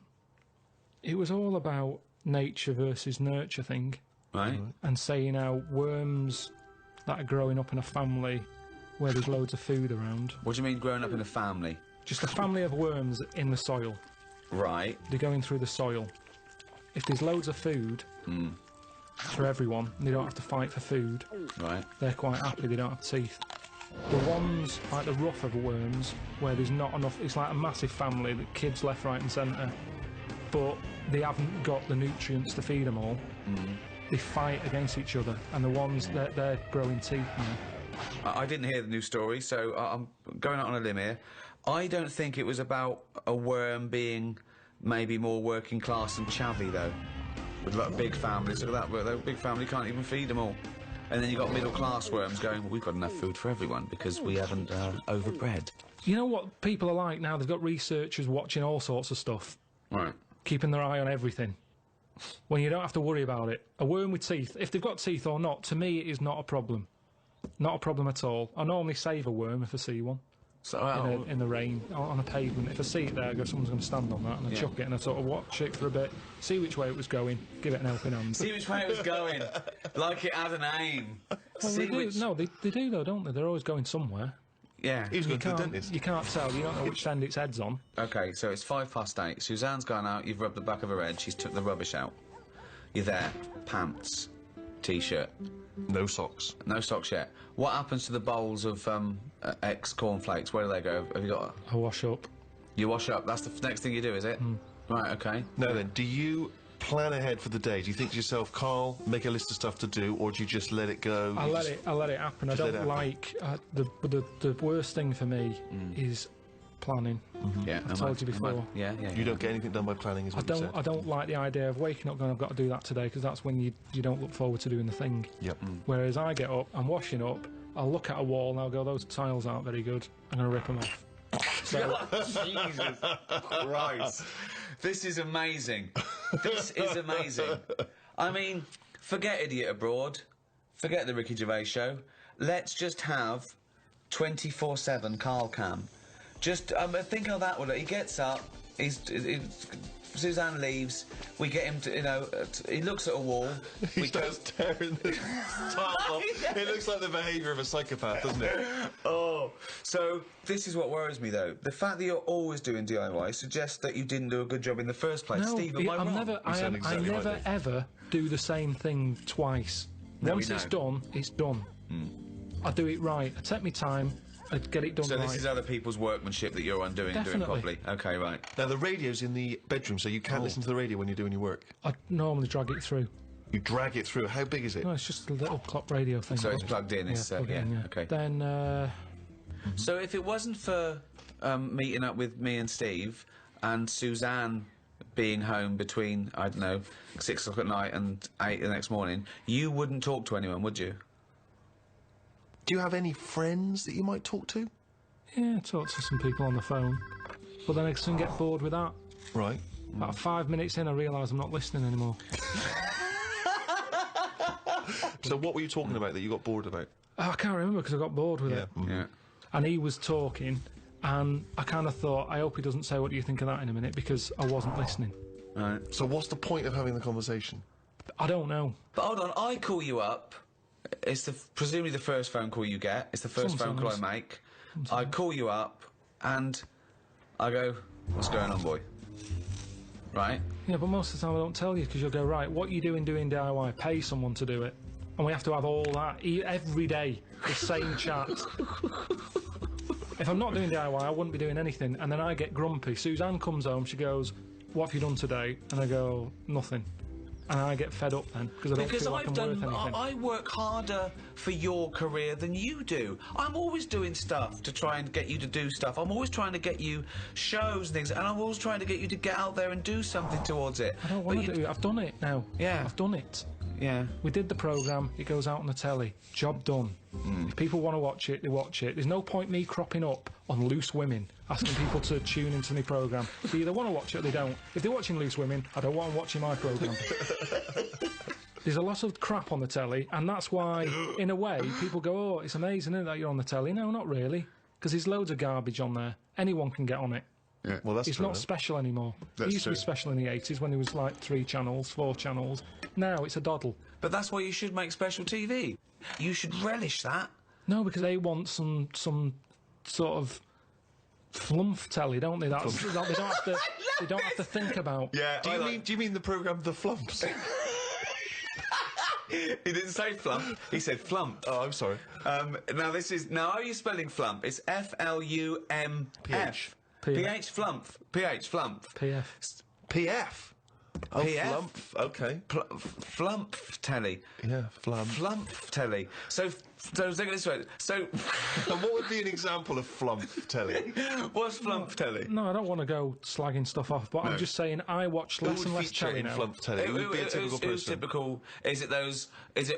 it was all about nature versus nurture thing, Right. and saying how worms that are growing up in a family where there's loads of food around, What do you mean growing up in a family? just a family of worms in the soil. Right. They're going through the soil. If there's loads of food for everyone, and they don't have to fight for food, Right. they're quite happy. They don't have teeth. The ones like the rougher worms, where there's not enough, it's like a massive family, the kids left, right, and centre, but they haven't got the nutrients to feed them all. They fight against each other, and the ones that they're growing teeth now. I didn't hear the news story, so I'm going out on a limb here. I don't think it was about a worm being maybe more working class and chavvy though. With like big families, look at that, that big family can't even feed them all. And then you've got middle class worms going, well, we've got enough food for everyone because we haven't overbred. You know what people are like now? They've got researchers watching all sorts of stuff, Right. keeping their eye on everything. When you don't have to worry about it. A worm with teeth, if they've got teeth or not, to me it is not a problem. Not a problem at all. I normally save a worm if I see one. So, In the rain, on a pavement. If I see it there, I go, someone's going to stand on that, and I Yeah. chuck it, and I sort of watch it for a bit, see which way it was going, give it an helping hand. see which way it was going, like it had an aim. Well, See they do. which... No, they do though, don't they? They're always going somewhere. Yeah. He was going to the dentist. You can't tell. You don't know which end its head's on. Okay, so it's 8:05. Suzanne's gone out, you've rubbed the back of her head, she's took the rubbish out. You're there, pants, t-shirt, No socks. no socks yet. What happens to the bowls of ex-cornflakes? Where do they go? Have you got... I wash up. You wash up, that's the next thing you do, is it? Right, okay. Now then, do you plan ahead for the day? Do you think to yourself, Carl, make a list of stuff to do, or do you just let it go? I let it happen. I Just let don't it like the worst thing for me is planning. Yeah, I've told you before. Yeah. You don't get anything done by planning, is what you said. I don't like the idea of waking up going, I've got to do that today, because that's when you don't look forward to doing the thing. Yep. Whereas I get up, I'm washing up, I'll look at a wall and I'll go, those tiles aren't very good, I'm going to rip them off. So, Jesus Christ. This is amazing. This is amazing. I mean, forget Idiot Abroad. Forget the Ricky Gervais Show. Let's just have 24/7 Karl Cam. Just think how that would look. He gets up, Suzanne leaves, we get him to, he looks at a wall. He starts tearing the tiles off. It looks like the behaviour of a psychopath, doesn't it? Oh, so this is what worries me though. The fact that you're always doing DIY suggests that you didn't do a good job in the first place. no, Steve, am I wrong? I never right, Dave. ever do the same thing twice. No, Once we it's know. done, it's done. I do it right. I take my time, I get it done So right. this is other people's workmanship that you're undoing and doing Definitely. properly. Okay, right. Now, the radio's in the bedroom, so you can't listen to the radio when you're doing your work. I normally drag it through. You drag it through. How big is it? No, it's just a little clock radio thing. So it's plugged in, it's, plug it yeah, in, yeah. okay. Then, So if it wasn't for meeting up with me and Steve and Suzanne being home between, I don't know, 6 o'clock at night and 8 the next morning, you wouldn't talk to anyone, would you? Do you have any friends that you might talk to? yeah, I talk to some people on the phone. But then I soon get bored with that. Right. About 5 minutes in, I realise I'm not listening anymore. So what were you talking about that you got bored about? Oh, I can't remember because I got bored with Yeah. it. Yeah. And he was talking, and I kind of thought, I hope he doesn't say what do you think of that in a minute, because I wasn't listening. Right. So what's the point of having the conversation? I don't know. But hold on, I call you up. It's presumably the first phone call you get. It's the first phone call I Sometimes. make. I call you up and I go, "What's going on, boy?" Right? Yeah, but most of the time I don't tell you, because you'll go, right, what you doing DIY? Pay someone to do it. And we have to have all that every day, the same chat. If I'm not doing DIY, I wouldn't be doing anything. And then I get grumpy. Suzanne comes home, she goes, "What have you done today?" And I go, "Nothing." And I get fed up then, because I don't Because feel like I'm worth anything. I work harder for your career than you do. I'm always doing stuff to try and get you to do stuff. I'm always trying to get you shows and things, and I'm always trying to get you to get out there and do something towards it. I don't want to do it. I've done it now. Yeah. I've done it. Yeah. We did the programme, it goes out on the telly. Job done. If people want to watch it, they watch it. There's no point me cropping up on Loose Women, asking people to tune into my programme. They either want to watch it or they don't. If they're watching Loose Women, I don't want them watching my programme. There's a lot of crap on the telly, and that's why, in a way, people go, "Oh, it's amazing, isn't it, that you're on the telly?" No, not really. Because there's loads of garbage on there. Anyone can get on it. Yeah. Well, that's It's true, not then. special anymore. That's It used to be true. special in the 80s when there was like 3 channels, 4 channels. Now it's a doddle. But that's why you should make special TV. You should relish that. No, because they want some sort of flumph telly, don't they? That's they don't have to. They don't have to think about. Yeah. Do you mean the programme The Flumps? He didn't say flump, he said flump. Oh, I'm sorry. Now are you spelling flump? It's FLUMF. PH flump. PH flump. PF. PF. Oh, PF? Flump. Okay. Flump telly. Yeah, Flump. Flump telly. So take it this way. So And what would be an example of Flump telly? what's flump telly? No, I don't want to go slagging stuff off, but I'm just saying I watch Who less would and less feature telly in now. Flump telly? Who would be a typical Who's person? typical? Is it those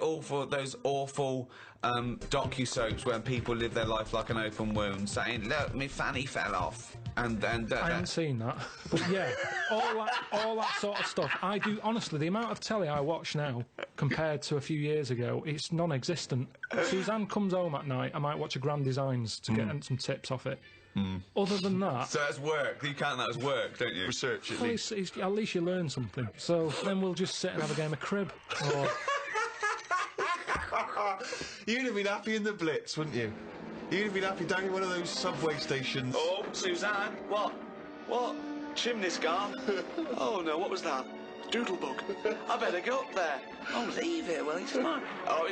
awful docu-soaps where people live their life like an open wound, saying, "Look, me fanny fell off," and I haven't seen that, but yeah, all that sort of stuff. I do honestly. The amount of telly I watch now compared to a few years ago, it's non-existent. Suzanne comes home at night, I might watch a Grand Designs to get some tips off it. Other than that, So that's work. You count that as work, don't you? Research, at well, least. at least you learn something. So then we'll just sit and have a game of crib. Or You'd have been happy in the Blitz, wouldn't you? You'd have been happy down in one of those subway stations. Oh, Suzanne, what? Chimney scar? Oh no, what was that? Doodlebug. I better go up there. Oh, leave it, will you? Smart. Oh,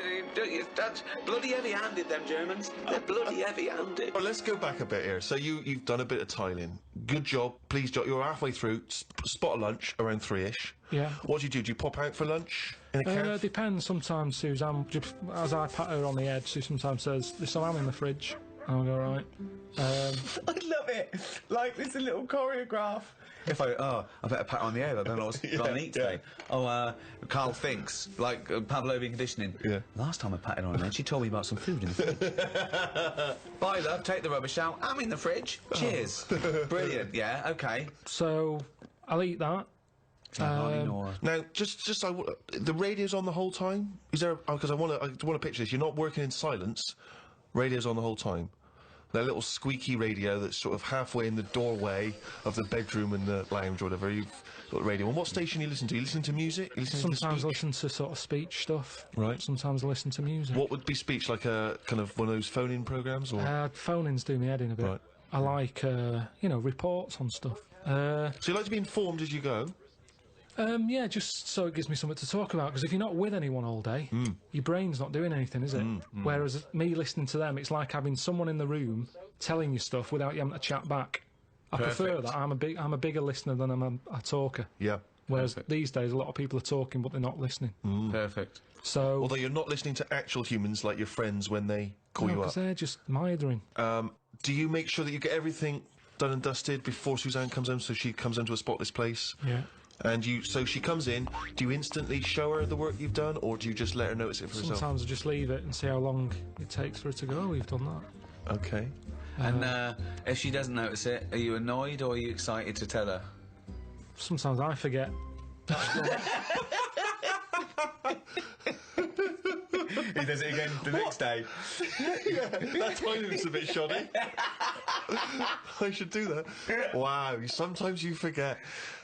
that's bloody heavy-handed, them Germans. They're bloody heavy-handed. Well, let's go back a bit here. So you've done a bit of tiling. Good job. Please, you're halfway through. Spot a lunch around 3ish. Yeah. What do you do? Do you pop out for lunch in a cab? depends. Sometimes Suzanne, as I pat her on the head, she sometimes says, "There's some ham in the fridge." I'll go, right. I love it. Like, it's a little choreograph. If I better pat her on the head. I don't know what's going to eat today. Carl thinks, like Pavlovian conditioning. Yeah. Last time I patted her on the head, she told me about some food in the fridge. Bye, love. Take the rubbish out. I'm in the fridge. Cheers. Brilliant. Yeah. Okay. So I'll eat that. Now, the radio's on the whole time. Is there? Because I want to picture this. You're not working in silence. Radio's on the whole time. That little squeaky radio that's sort of halfway in the doorway of the bedroom and the lounge or whatever. You've got the radio. And what station you listen to? You listen to music? You listen Sometimes to I listen to sort of speech stuff. Right. Sometimes I listen to music. What would be speech? Like a kind of one of those phone-in programs, or? Phone-ins do me head in a bit. Right. I like, reports on stuff. So you like to be informed as you go? Yeah, just so it gives me something to talk about, because if you're not with anyone all day, your brain's not doing anything, is it? Whereas me listening to them, it's like having someone in the room telling you stuff without you having to chat back. I prefer that. I'm a bigger listener than I'm a talker. Yeah. Whereas these days, a lot of people are talking, but they're not listening. Perfect. So, Although you're not listening to actual humans like your friends when they call you up. because they're just mithering. Do you make sure that you get everything done and dusted before Suzanne comes home, so she comes home to a spotless place? Yeah. And so she comes in, do you instantly show her the work you've done, or do you just let her notice it for herself? Sometimes I just leave it and see how long it takes for her to go, oh, we've done that. Okay. And if she doesn't notice it, are you annoyed or are you excited to tell her? Sometimes I forget. He does it again the next day. Yeah, that timing's a bit shoddy. I should do that. Wow, sometimes you forget.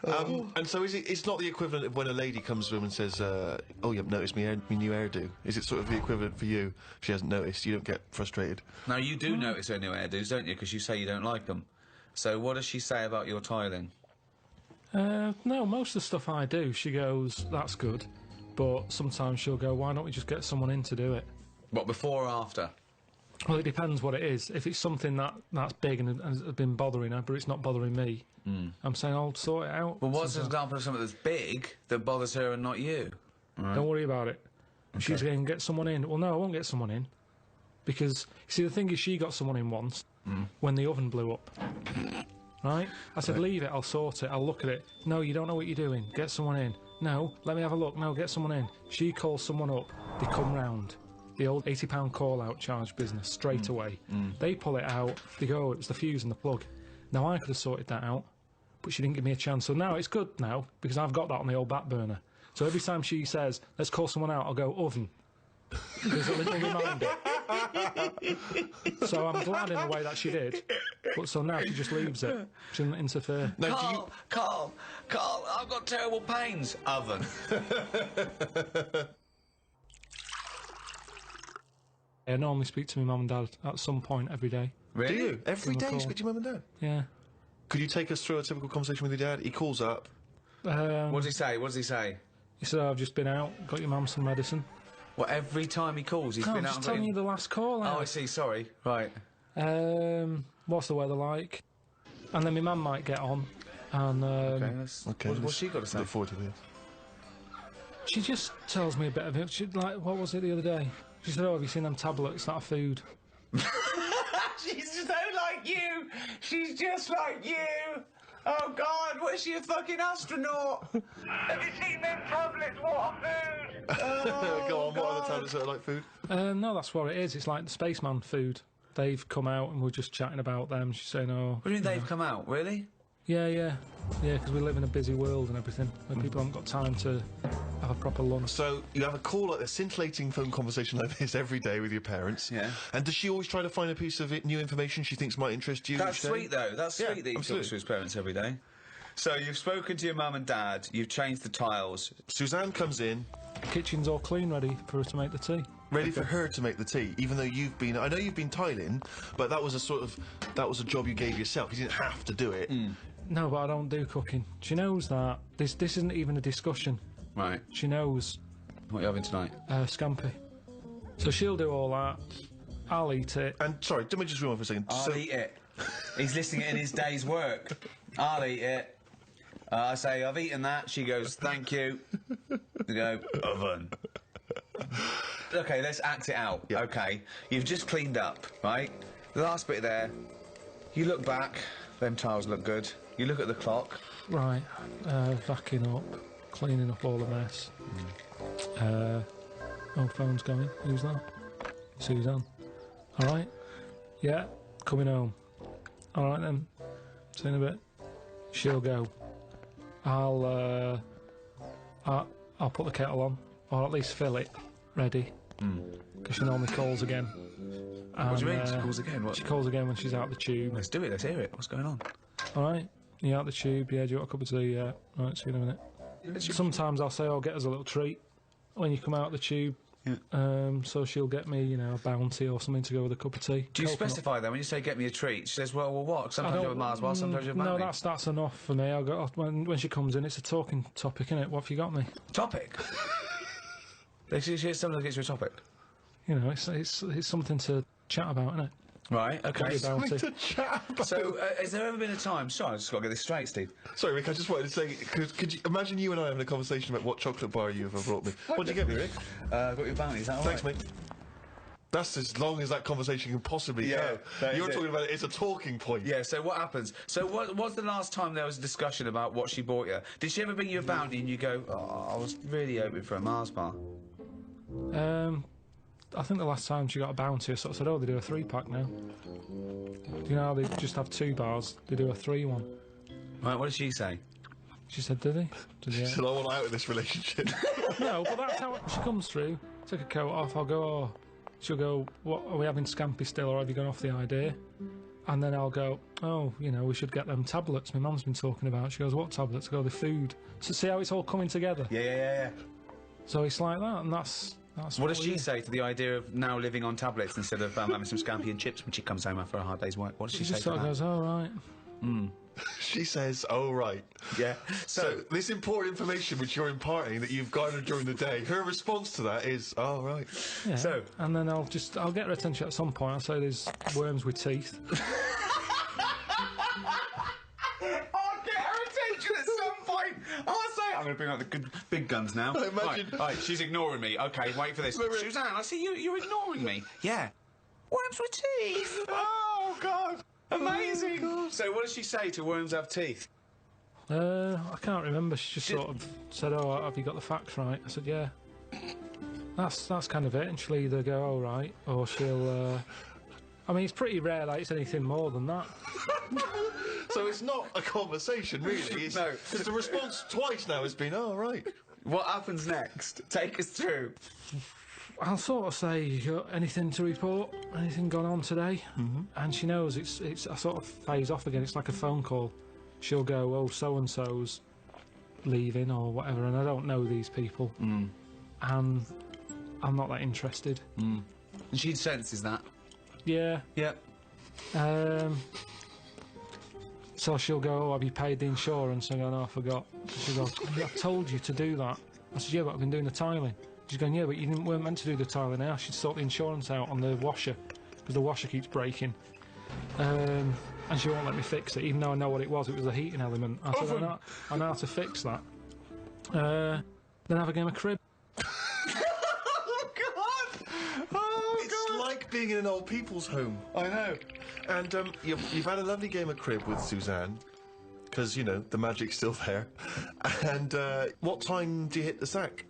And so it's not the equivalent of when a lady comes to him and says, oh, you've noticed my new hairdo. Is it sort of the equivalent for you? If she hasn't noticed, you don't get frustrated. Now, you do notice her new hairdos, don't you? Because you say you don't like them. So what does she say about your tiling? No, most of the stuff I do, she goes, that's good. But sometimes she'll go, why don't we just get someone in to do it? What, before or after? Well, it depends what it is. If it's something that's big and has been bothering her, but it's not bothering me, I'm saying I'll sort it out. Well, what's an example of something that's big that bothers her and not you? Don't worry about it. She's going to get someone in. Well, no, I won't get someone in. Because, you see, the thing is, she got someone in once when the oven blew up. Right? I said, leave it, I'll sort it, I'll look at it. No, you don't know what you're doing. Get someone in. No, let me have a look. No, get someone in. She calls someone up. They come round. The old £80 call-out charge business, straight away. They pull it out. They go, it was the fuse and the plug. Now, I could have sorted that out, but she didn't give me a chance. So now it's good now, because I've got that on the old back burner. So every time she says, let's call someone out, I'll go, oven. There's a little reminder. So I'm glad in a way that she did. But so now she just leaves it. She doesn't interfere. No, Carl, I've got terrible pains. Oven. I normally speak to my mum and dad at some point every day. Really? Do you? Every day you call. speak to your mum and dad? Yeah. Could you take us through a typical conversation with your dad? He calls up. What does he say? He said, I've just been out, got your mum some medicine. Well, every time he calls, he's No, been I'm out just and telling you the last call out. Oh, I see, sorry. Right. What's the weather like? And then my mum might get on, and What's she got to say? Look forward to this. she just tells me a bit of it. She, like, what was it the other day? She said, oh, have you seen them tablets? That are food. She's so like you. She's just like you. Oh, God, what is she, a fucking astronaut? Have you seen them tablets? What are food? Oh, Go on, what are the tablets that are like food? No, that's what it is. It's like the spaceman food. They've come out and we're just chatting about them. She's saying, oh... What do you mean they've come out? Really? Yeah, because we live in a busy world and everything, where people haven't got time to have a proper lunch. So you have a call, like a scintillating phone conversation like this every day with your parents. Yeah. And does she always try to find a piece of new information she thinks might interest you? That's each day? sweet, though. That's Yeah, sweet that he absolutely. talks to his parents every day. So you've spoken to your mum and dad, you've changed the tiles. Suzanne comes in, Kitchen's all clean, ready for her to make the tea. ready for her to make the tea, even though I know you've been tiling, but that was a job you gave yourself. You didn't have to do it. No, but I don't do cooking. She knows that. This isn't even a discussion. Right. She knows. What are you having tonight? Scampi. So she'll do all that. I'll eat it. And sorry, let me just rewind for a second. I'll eat it. He's listing it in his day's work. I'll eat it. I say, I've eaten that. She goes, thank you. You go, oven. Okay, let's act it out. Yeah. Okay, you've just cleaned up, right? The last bit there, you look back, them tiles look good. You look at the clock. Right, backing up, cleaning up all the mess. Phone's going. Who's that? Suzanne. Alright. Yeah, coming home. Alright then. See you in a bit. She'll go. I'll put the kettle on, or at least fill it, ready. Because she normally calls again. What do you mean? She calls again? What? She calls again when she's out the tube. Let's do it, let's hear it. What's going on? Alright, you out the tube? Yeah, do you want a cup of tea? Yeah. Right, see you in a minute. Sometimes I'll say, "Oh, get us a little treat when you come out the tube." Yeah. So she'll get me, you know, a bounty or something to go with a cup of tea. Do you specify that when you say get me a treat? She says, well, what? Sometimes you're a Mars bar, sometimes you're a No, bounty. that's enough for me. I'll go when she comes in. It's a talking topic, isn't it? What have you got me? Topic? Sometimes gets you a topic. You know, it's something to chat about, isn't it? Right, okay. Bounty. To chat about. So, has there ever been a time... Sorry, I just got to get this straight, Steve. Sorry, Rick, I just wanted to say, could you imagine you and I having a conversation about what chocolate bar you ever brought me? What'd you get me, Rick? Got your bounty, is that all Thanks, right? mate. That's as long as that conversation can possibly go. that You're is talking it. about it's a talking point. Yeah, so what happens? So what's the last time there was a discussion about what she bought you? Did she ever bring you a bounty and you go, oh, I was really hoping for a Mars bar? I think the last time she got a bounty, I sort of said, "Oh, they do a 3-pack now." You know how they just have 2 bars? They do a 3 one. Right, what did she say? She said, "Did he?" Did he? So I want out of this relationship. No, but that's how she comes through. Take a coat off. I'll go. Oh, she'll go. What are we having scampi still, or have you gone off the idea? And then I'll go. Oh, you know, we should get them tablets my mum's been talking about. She goes, "What tablets?" I go, "The food." So see how it's all coming together. Yeah. So it's like that, and that's. What does she say to the idea of now living on tablets instead of having some scampi and chips when she comes home after a hard day's work? What does she She say just to sort of that? goes, "Oh right." She says, "Oh right." Yeah. So this important information which you're imparting that you've garnered during the day, her response to that is, "Oh right." Yeah. So- and then I'll get her attention at some point. I'll say there's worms with teeth. I'll get her attention at some point. I'll say, I'm going to bring out the good big guns now. Imagine- Right, she's ignoring me. Okay, wait for this. Suzanne, I see you're ignoring me. Yeah. Worms with teeth. Oh, God. Amazing. So what does she say to worms have teeth? I can't remember. She just sort of said, "Oh, have you got the facts right?" I said, "Yeah." That's kind of it. And she'll either go, "Oh right," or she'll. I mean, it's pretty rare that it's anything more than that. So it's not a conversation, really. It's, No. because the response twice now has been, "Oh right." What happens next? Take us through. I'll sort of say, "You got anything to report? Anything gone on today?" And she knows it's. I sort of phase off again. It's like a phone call. She'll go, "Oh, so and so's leaving or whatever," and I don't know these people, and I'm not that interested. And she senses that. Yeah. Yep. So she'll go, "Oh, have you paid the insurance?" I go, "No, I forgot." She'll go, "I told you to do that." I said, "Yeah, but I've been doing the tiling." She's going, "Yeah, but weren't meant to do the tiling. I asked you to sort the insurance out on the washer because the washer keeps breaking." And she won't let me fix it, even though I know what it was. It was a heating element. I said, I know how to fix that. Then have a game of crib. Oh, God. It's like being in an old people's home. I know. And you've had a lovely game of crib with Suzanne, because, you know, the magic's still there. And what time do you hit the sack?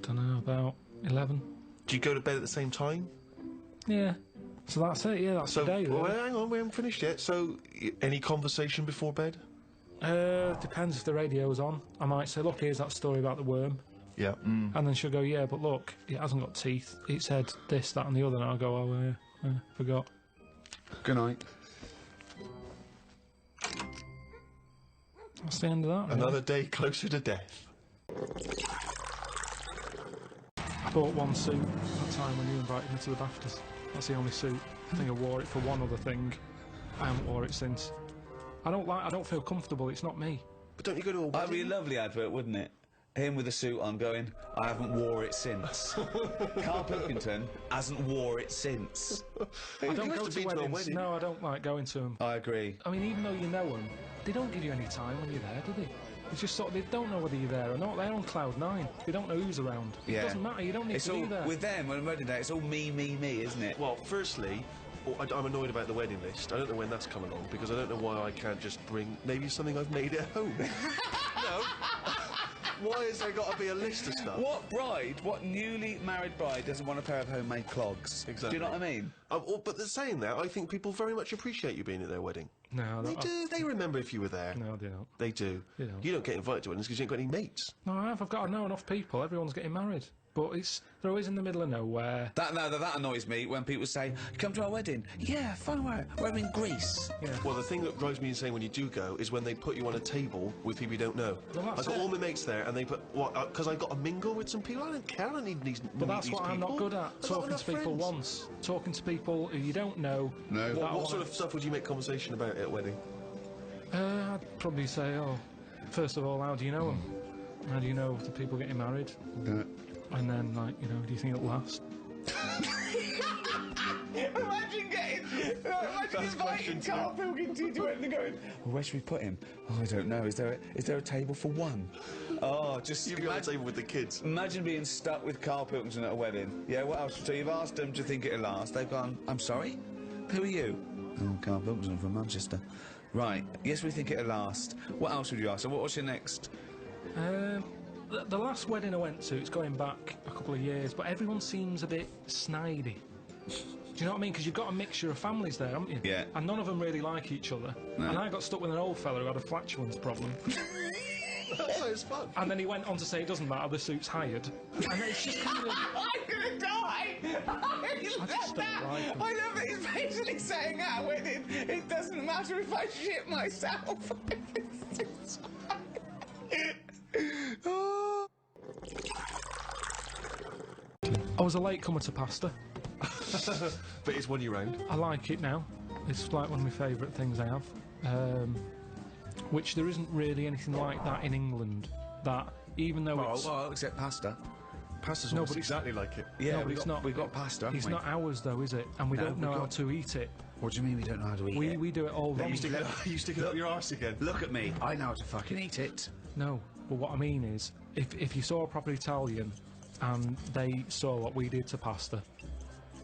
Don't know, about 11. Do you go to bed at the same time? Yeah. So that's it, yeah, that's So, the day, really. well, hang on, we haven't finished yet. So, any conversation before bed? Depends if the radio's on. I might say, "Look, here's that story about the worm." Yeah. And then she'll go, "Yeah, but look, it hasn't got teeth. It said this, that and the other." And I'll go, "Oh, forgot." Good night. That's the end of that, really. Another day closer to death. I bought one suit that time when you invited me to the BAFTAs. That's the only suit. I think I wore it for one other thing. I haven't wore it since. I don't feel comfortable. It's not me. But don't you go to a That'd be a wedding? lovely advert, wouldn't it? Him with a suit on going, "I haven't wore it since." Karl Pilkington hasn't wore it since. I don't must go have to been to a weddings. wedding. No, I don't like going to them. I agree. I mean, even though you know them, they don't give you any time when you're there, do they? It's just sort of, they don't know whether you're there or not. They're on cloud 9. They don't know who's around. Yeah. It doesn't matter. You don't need It's to all be there. with them on wedding day. It's all me, isn't it? Well, firstly, I'm annoyed about the wedding list. I don't know when that's come along, because I don't know why I can't just bring maybe something I've made at home. No. Why has there got to be a list of stuff? What newly married bride doesn't want a pair of homemade clogs? Exactly. Do you know what I mean? But saying that, I think people very much appreciate you being at their wedding. No, They do. They remember if you were there. No, they don't. They do. They don't. You don't get invited to weddings because you ain't got any mates. No, I've got to know enough people. Everyone's getting married. But they're always in the middle of nowhere. That annoys me when people say, "Come to our wedding." Yeah, fine. We're in Greece. Yeah. Well, the thing that drives me insane when you do go is when they put you on a table with people you don't know. Well, that's I've got it. all my mates there, and they put because I've got to mingle with some people. I don't care. I don't need these. But that's what I'm not good at. Talking to people once. Talking to people who you don't know. No. What sort of stuff would you make conversation about at a wedding? I'd probably say, first of all, how do you know them? How do you know the people getting married? And then, like, you know, do you think it'll last? Imagine inviting Karl Pilkington to it and going, well, where should we put him? Oh, I don't know. Is there a table for one? Oh, just You'd be on the table with the kids. Imagine being stuck with Karl Pilkington at a wedding. Yeah, what else? So you've asked them to think it'll last. They've gone, I'm sorry? Who are you? Oh, Karl Pilkington from Manchester. Right. Yes, we think it'll last. What else would you ask? So what's your next? The last wedding I went to, it's going back a couple of years, but everyone seems a bit snidey. Do you know what I mean? Because you've got a mixture of families there, haven't you? Yeah. And none of them really like each other. And I got stuck with an old fella who had a flatulence problem. That sounds fun. And then he went on to say, it doesn't matter, the suit's hired. And it's just kind of... I'm gonna die! I just don't like him. I love it. He's basically saying at a wedding, it doesn't matter if I shit myself. I was a latecomer to pasta. But it's one year round. I like it now. It's like one of my favourite things I have. Which there isn't really anything like that in England. That even though it's Well, except pasta. Pasta's No, almost but it's- exactly like it. Yeah, No, but it's not. We've got pasta. it's not ours though, is it? And we No, don't know we've how got- to eat it. What do you mean we don't know how to eat it? We do it all wrong. You stick it up your arse again. Look at me. I know how to fucking eat it. No, but what I mean is, if you saw a proper Italian and they saw what we did to pasta,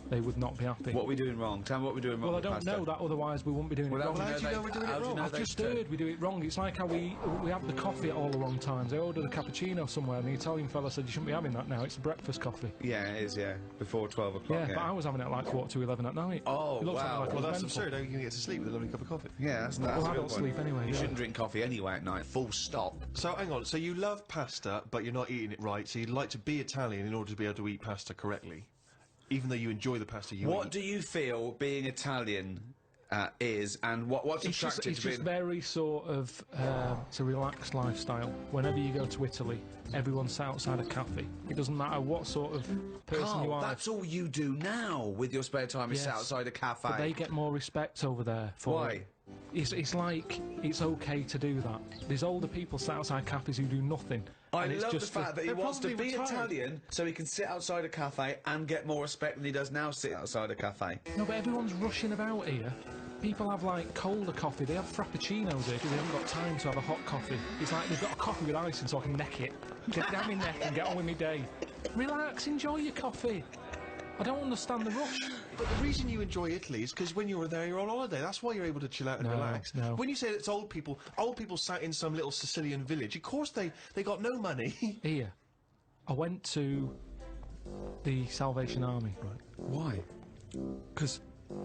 they would not be happy. What are we doing wrong? Tell me what we're doing wrong. Well, I with don't pasta. know that, otherwise we wouldn't be doing Well, it wrong. how do you know we're doing it how do you wrong? know I've they just don't? heard we do it wrong. It's like how we have the coffee at all the wrong times. I ordered a cappuccino somewhere and the Italian fella said you shouldn't be having that now, it's a breakfast coffee. Yeah, it is, yeah. Before 12 o'clock. Yeah, but I was having it at like 4 to 11 at night. Oh, It looks wow. like I Well, was that's mental. absurd. How are you going to get to sleep with a lovely cup of coffee? Yeah, that's Well, a I good don't point. sleep anyway, You yeah. shouldn't drink coffee anyway at night. Full stop. So, hang on. So you love pasta, but you're not eating it right, so you'd like to be Italian in order to be able to eat pasta correctly. Even though you enjoy the pasta you What eat. do you feel being Italian is, and what's It's just, attractive it's to just being... very sort of it's a relaxed lifestyle. Whenever you go to Italy, everyone's sat outside a cafe. It doesn't matter what sort of person Carl, you are. that's all you do now with your spare time is sit Yes, outside a cafe. But they get more respect over there. For Why? it. It's like it's okay to do that. There's older people sat outside cafes who do nothing. I and it's love the just fact that he they're wants to probably be retired. Italian so he can sit outside a cafe and get more respect than he does now sit outside a cafe. No, but everyone's rushing about here. People have like colder coffee. They have frappuccinos here because they haven't got time to have a hot coffee. It's like they've got a coffee with ice in so I can neck it. Get down my neck and get on with my day. Relax, enjoy your coffee. I don't understand the rush. But the reason you enjoy Italy is because when you were there, you're on holiday. That's why you're able to chill out and No, relax. no. When you say it's old people sat in some little Sicilian village. Of course they got no money. Here, I went to the Salvation Army, right? Why? Because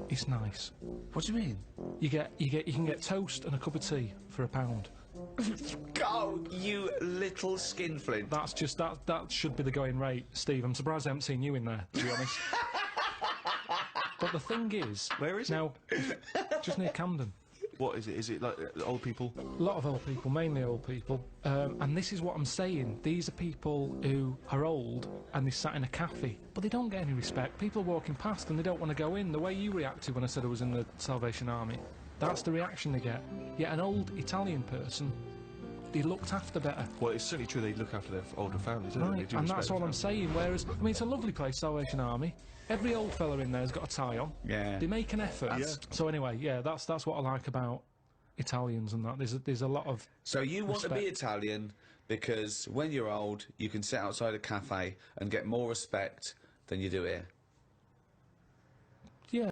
it's nice. What do you mean? You can get toast and a cup of tea for £1. Go, you little skinflint. That's just that should be the going rate, Steve. I'm surprised I haven't seen you in there, to be honest. But the thing is, Where is it? now, just near Camden. What is it? Is it like old people? A lot of old people, mainly old people. And this is what I'm saying. These are people who are old and they sat in a cafe, but they don't get any respect. People are walking past and they don't want to go in. The way you reacted when I said I was in the Salvation Army, that's the reaction they get. Yet an old Italian person, they looked after better. Well, it's certainly true they look after their older families, don't they? Right, They do and respect that's all their I'm saying. Whereas, I mean, it's a lovely place, Salvation Army. Every old fella in there has got a tie on. Yeah. They make an effort. Yeah. So anyway, yeah, that's what I like about Italians and that. There's a lot of. So you want to be Respect. Italian because when you're old, you can sit outside a cafe and get more respect than you do here. Yeah.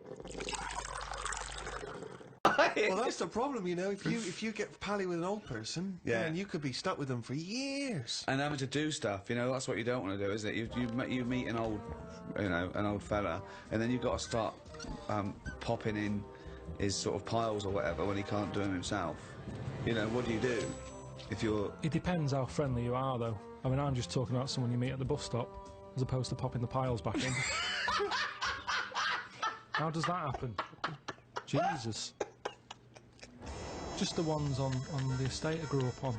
Well, that's the problem, you know. If you get pally with an old person, Yeah. then you could be stuck with them for years. And having to do stuff, you know, that's what you don't want to do, is it? You meet an old, you know, an old fella, and then you've got to start popping in his sort of piles or whatever when he can't do them himself. You know, what do you do if you're... It depends how friendly you are, though. I mean, I'm just talking about someone you meet at the bus stop, as opposed to popping the piles back in. How does that happen? Jesus. Just the ones on the estate I grew up on.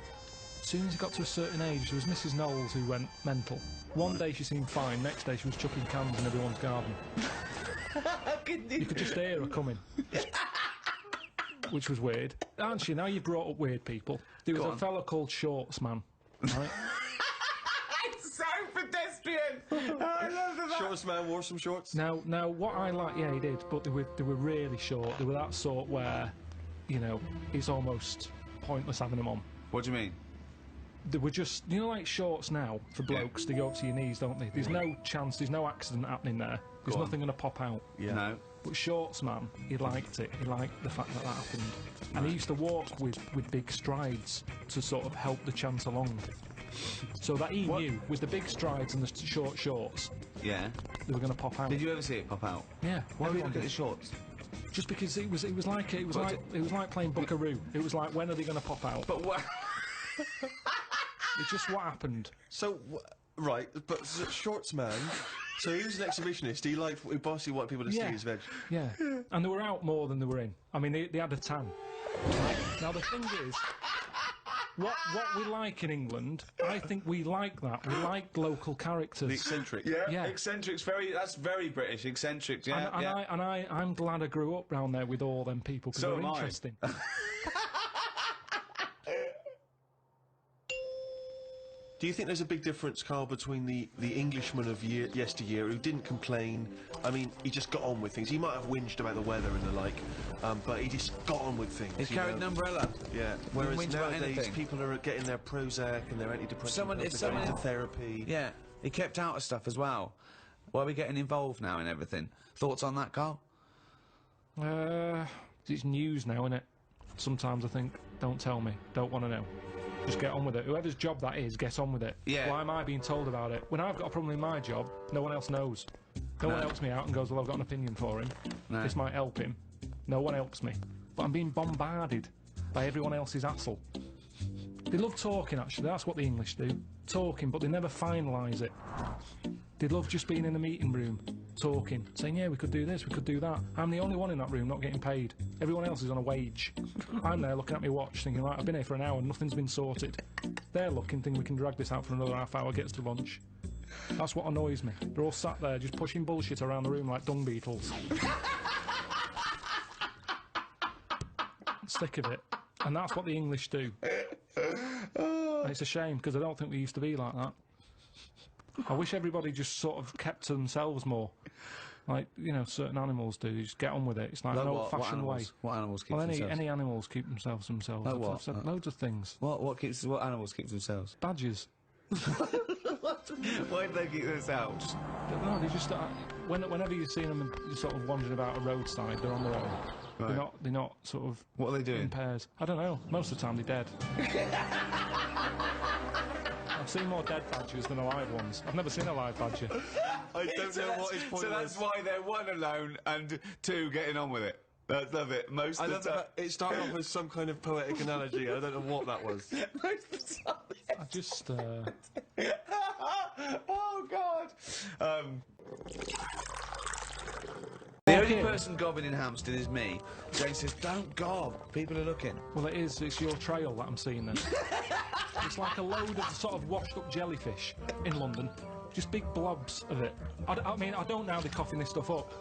As soon as he got to a certain age, there was Mrs. Knowles who went mental. One day she seemed fine, next day she was chucking cans in everyone's garden. You could just hear her coming. Which was weird. Aren't you? Now you've brought up weird people. There was a fella called Shorts Man. Right? It's so pedestrian! I love that. Shortest man wore some shorts. Now, what I like, yeah, he did, but they were really short. They were that sort where, you know, it's almost pointless having them on. What do you mean? They were just, you know, like shorts now for blokes. They go up to your knees, don't they? There's no chance. There's no accident happening there. There's nothing going to pop out. Yeah. No. But Shorts Man, he liked it. He liked the fact that happened, and he used to walk with big strides to sort of help the chance along. So that he knew with the big strides and the short shorts, Yeah. they were going to pop out. Did you ever see it pop out? Yeah. Why did you everyone look at the did. shorts? Just because it was like playing Buckaroo. It was like, when are they going to pop out? But what? It's just what happened. So, right, but Shorts man, so he was an exhibitionist, he basically wanted people to see his veg. Yeah. And they were out more than they were in. I mean, they had a tan. Now, the thing is, what we like in England, I think we like that. We like local characters. The eccentric. Yeah. Eccentrics, that's very British, eccentrics, yeah. I'm glad I grew up round there with all them people, because So they're am I. interesting. Do you think there's a big difference, Karl, between the Englishman of yesteryear who didn't complain? I mean, he just got on with things. He might have whinged about the weather and the like, but he just got on with things. He carried an umbrella. Yeah. Whereas whinge about nowadays, anything. people are getting their Prozac and their antidepressants. If someone into therapy. Yeah, he kept out of stuff as well. Why are we getting involved now in everything? Thoughts on that, Karl? It's news now, innit? Sometimes I think, don't tell me, don't want to know. Just get on with it. Whoever's job that is, get on with it. Yeah. Why am I being told about it? When I've got a problem in my job, no one else knows. No one helps me out and goes, well, I've got an opinion for him. No. This might help him. No one helps me. But I'm being bombarded by everyone else's hassle. They love talking, actually. That's what the English do. Talking, but they never finalise it. They love just being in a meeting room, talking, saying, yeah, we could do this, we could do that. I'm the only one in that room not getting paid. Everyone else is on a wage. I'm there looking at my watch, thinking, right, I've been here for an hour and nothing's been sorted. They're looking, thinking we can drag this out for another half hour, gets to lunch. That's what annoys me. They're all sat there just pushing bullshit around the room like dung beetles. Sick of it. And that's what the English do. And it's a shame, because I don't think we used to be like that. I wish everybody just sort of kept to themselves more. Like, you know, certain animals do. You just get on with it. It's like an old-fashioned way. What animals keep Well, themselves? any animals keep themselves themselves. Like I've what? said loads of things. What animals keep themselves? Badgers. Why do they keep themselves? No, they just whenever you see them sort of wandering about a roadside, they're on their own. Right. They're not sort of What are they doing? in pairs. I don't know. Most of the time they're dead. I've seen more dead badgers than alive ones. I've never seen a live badger. I don't know what his point So was. that's why they're one alone and two getting on with it. That's love it. Most I of love the time. that it started off as some kind of poetic analogy. I don't know what that was. Most of the time. I just Oh God. The only person gobbing in Hampstead is me. Jane says, "Don't gob. People are looking." well, it's your trail that I'm seeing then. It's like a load of sort of washed up jellyfish in London. Just big blobs of it. I mean, I don't know how they're coughing this stuff up.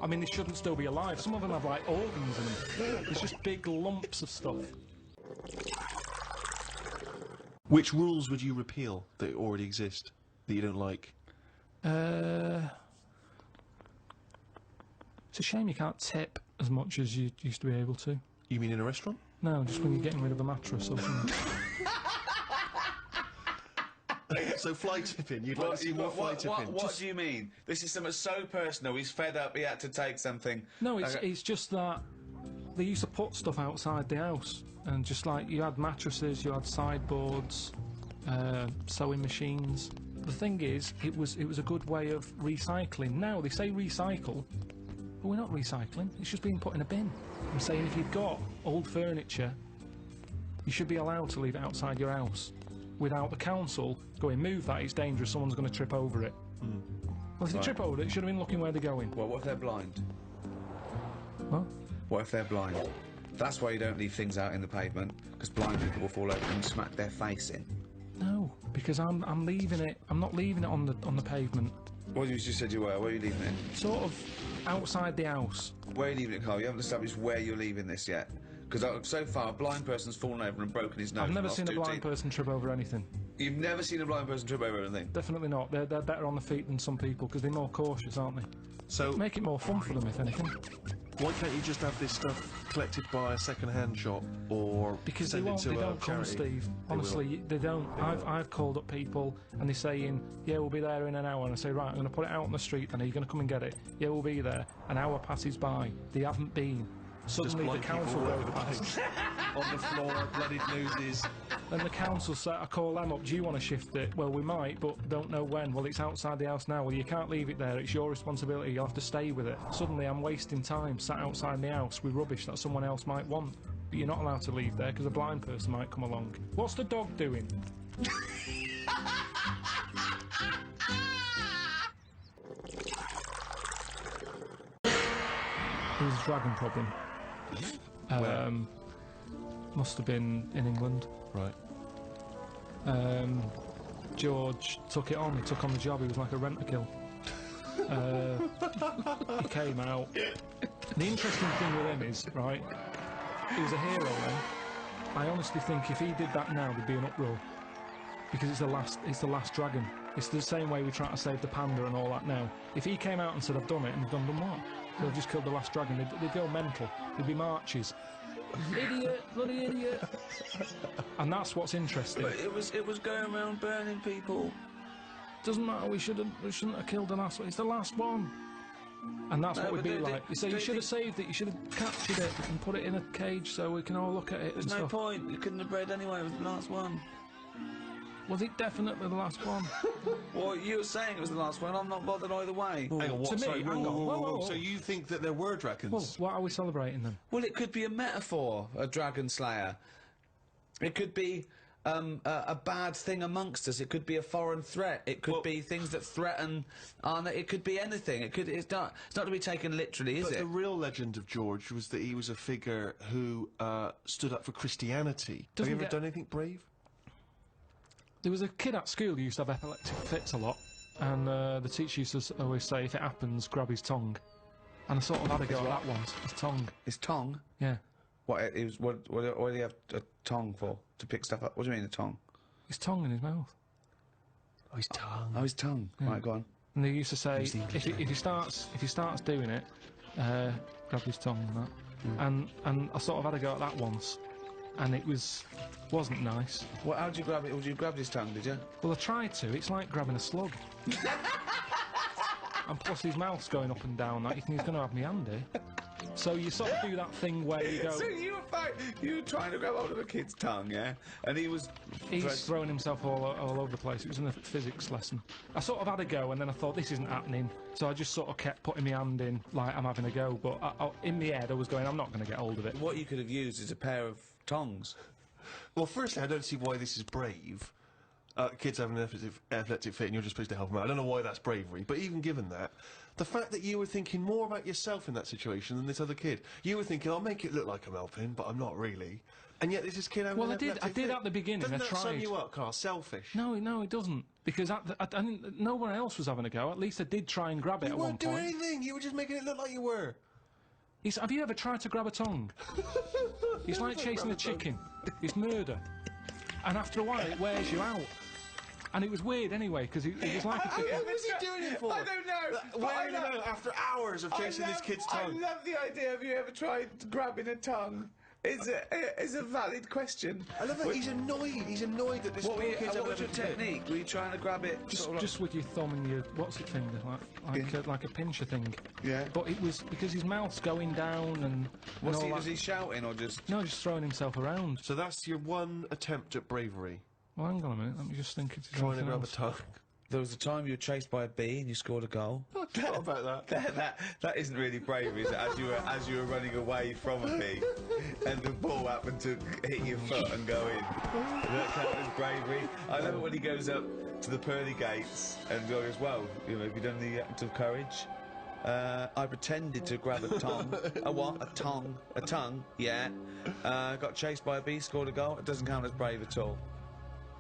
I mean, they shouldn't still be alive. Some of them have, like, organs in them. It's just big lumps of stuff. Which rules would you repeal that already exist that you don't like? It's a shame you can't tip as much as you used to be able to. You mean in a restaurant? No, just when you're getting rid of a mattress or something. So fly tipping, you'd like to see more fly tipping. What do you mean? This is something so personal. He's fed up. He had to take something. No, it's just that they used to put stuff outside the house, and just like you had mattresses, you had sideboards, sewing machines. The thing is, it was a good way of recycling. Now they say recycle, but we're not recycling. It's just being put in a bin. I'm saying if you've got old furniture, you should be allowed to leave it outside your house without the council going, move that, it's dangerous, someone's going to trip over it. Well, if they trip over it, should have been looking where they're going. Well, what if they're blind? What? What if they're blind? That's why you don't leave things out in the pavement, because blind people will fall over and smack their face in. No, because I'm leaving it. I'm not leaving it on the pavement. What you just said you were? Where are you leaving it? Sort of outside the house. Where are you leaving it, Carl? You haven't established where you're leaving this yet. Because so far, a blind person's fallen over and broken his nose. I've never seen a blind person trip over anything. You've never seen a blind person trip over anything? Definitely not. They're better on the feet than some people because they're more cautious, aren't they? So Make it more fun for them, if anything. why can't you just have this stuff collected by a second-hand shop or Because send they won't. it to They a don't come, charity? Steve. Honestly, they don't. I've called up people and they're saying, "Yeah, we'll be there in an hour." And I say, "Right, I'm going to put it out on the street. Then are you going to come and get it?" "Yeah, we'll be there." An hour passes by. They haven't been. Suddenly, the blind council people goes past. on the floor, bloodied noses. And the council say, I call them up, do you want to shift it? Well, we might, but don't know when. Well, it's outside the house now. Well, you can't leave it there. It's your responsibility. You'll have to stay with it. Suddenly, I'm wasting time sat outside the house with rubbish that someone else might want. But you're not allowed to leave there because a blind person might come along. What's the dog doing? There was a dragon problem. Must have been in England. Right. George took it on. He took on the job. He was like a rent-a-kill. He came out. The interesting thing with him is, right, he was a hero then. I honestly think if he did that now, there'd be an uproar. Because it's the last dragon. It's the same way we try to save the panda and all that now. If he came out and said, I've done it, and done what? They've just killed the last dragon. They'd go mental. There'd be marches. Idiot, bloody idiot. And that's what's interesting. But it was going around burning people. Doesn't matter, we shouldn't have killed the last one. It's the last one. And that's what we'd be like. You say you should have saved it, you should have captured it and put it in a cage so we can all look at it. There's no point, you couldn't have bred anyway, it was the last one. Was it definitely the last one? Well, you were saying it was the last one, I'm not bothered either way. Hang on, what? To me, Sorry, hang on. Whoa. So you think that there were dragons? Well, what are we celebrating then? Well, it could be a metaphor, a dragon slayer. It could be a bad thing amongst us. It could be a foreign threat. It could be things that threaten. It could be anything. It's not to be taken literally, is But it? the real legend of George was that he was a figure who stood up for Christianity. Have you ever done anything brave? There was a kid at school who used to have epileptic fits a lot, and the teacher used to always say, if it happens, grab his tongue. And I sort of had a go at that once. His tongue. His tongue? Yeah. What do you have a tongue for? To pick stuff up? What do you mean a tongue? His tongue in his mouth. Oh, his tongue. Oh, his tongue. Right, go on. And they used to say, if he starts doing it, grab his tongue and that. And I sort of had a go at that once, and it wasn't nice. Well, how'd you grab it? Would you grab his tongue, did you? Well, I tried to. It's like grabbing a slug. And plus his mouth's going up and down, like you think he's going to have me hand here. So you sort of do that thing where you go... So you were trying to grab hold of a kid's tongue, yeah? And he's throwing himself all over the place. It was in a physics lesson. I sort of had a go, and then I thought, this isn't happening. So I just sort of kept putting my hand in, like I'm having a go. But in my head, I was going, I'm not going to get hold of it. What you could have used is a pair of tongs. Well, firstly, I don't see why this is brave. Kids having an epileptic fit and you're just supposed to help them out. I don't know why that's bravery, but even given that, the fact that you were thinking more about yourself in that situation than this other kid. You were thinking, I'll make it look like I'm helping, but I'm not really. And yet there's this kid having an epileptic fit. I did at the beginning. Doesn't that I tried. sum you up, Carl? Selfish. No, it doesn't. Because no one else was having a go. At least I did try and grab it at one point. You weren't doing anything. You were just making it look like you were. Have you ever tried to grab a tongue? It's like chasing a chicken. It's murder. And after a while, it wears you out. And it was weird anyway, because it was like What was he doing it for? I don't know. Why after hours of chasing this kid's tongue? I love the idea of you ever tried grabbing a tongue. It's a valid question. I love that he's annoyed. He's annoyed that this What poor kid's was having your a fit. technique? Were you trying to grab it? Just with your thumb and your what's it finger, like a pincher thing. Yeah. But it was because his mouth's going down and. Was he shouting or just? No, just throwing himself around. So that's your one attempt at bravery. Well, hang on a minute. Let me just think. Trying to grab a tongue. There was a time you were chased by a bee and you scored a goal. I forgot about that. That isn't really bravery, is it? As you were running away from a bee, and the ball happened to hit your foot and go in. That count as bravery. I love it when he goes up to the pearly gates and goes, "Well, have you done the act of courage?" I pretended to grab a tongue. A what? A tongue. A tongue. Yeah. Got chased by a bee, scored a goal. It doesn't count as brave at all.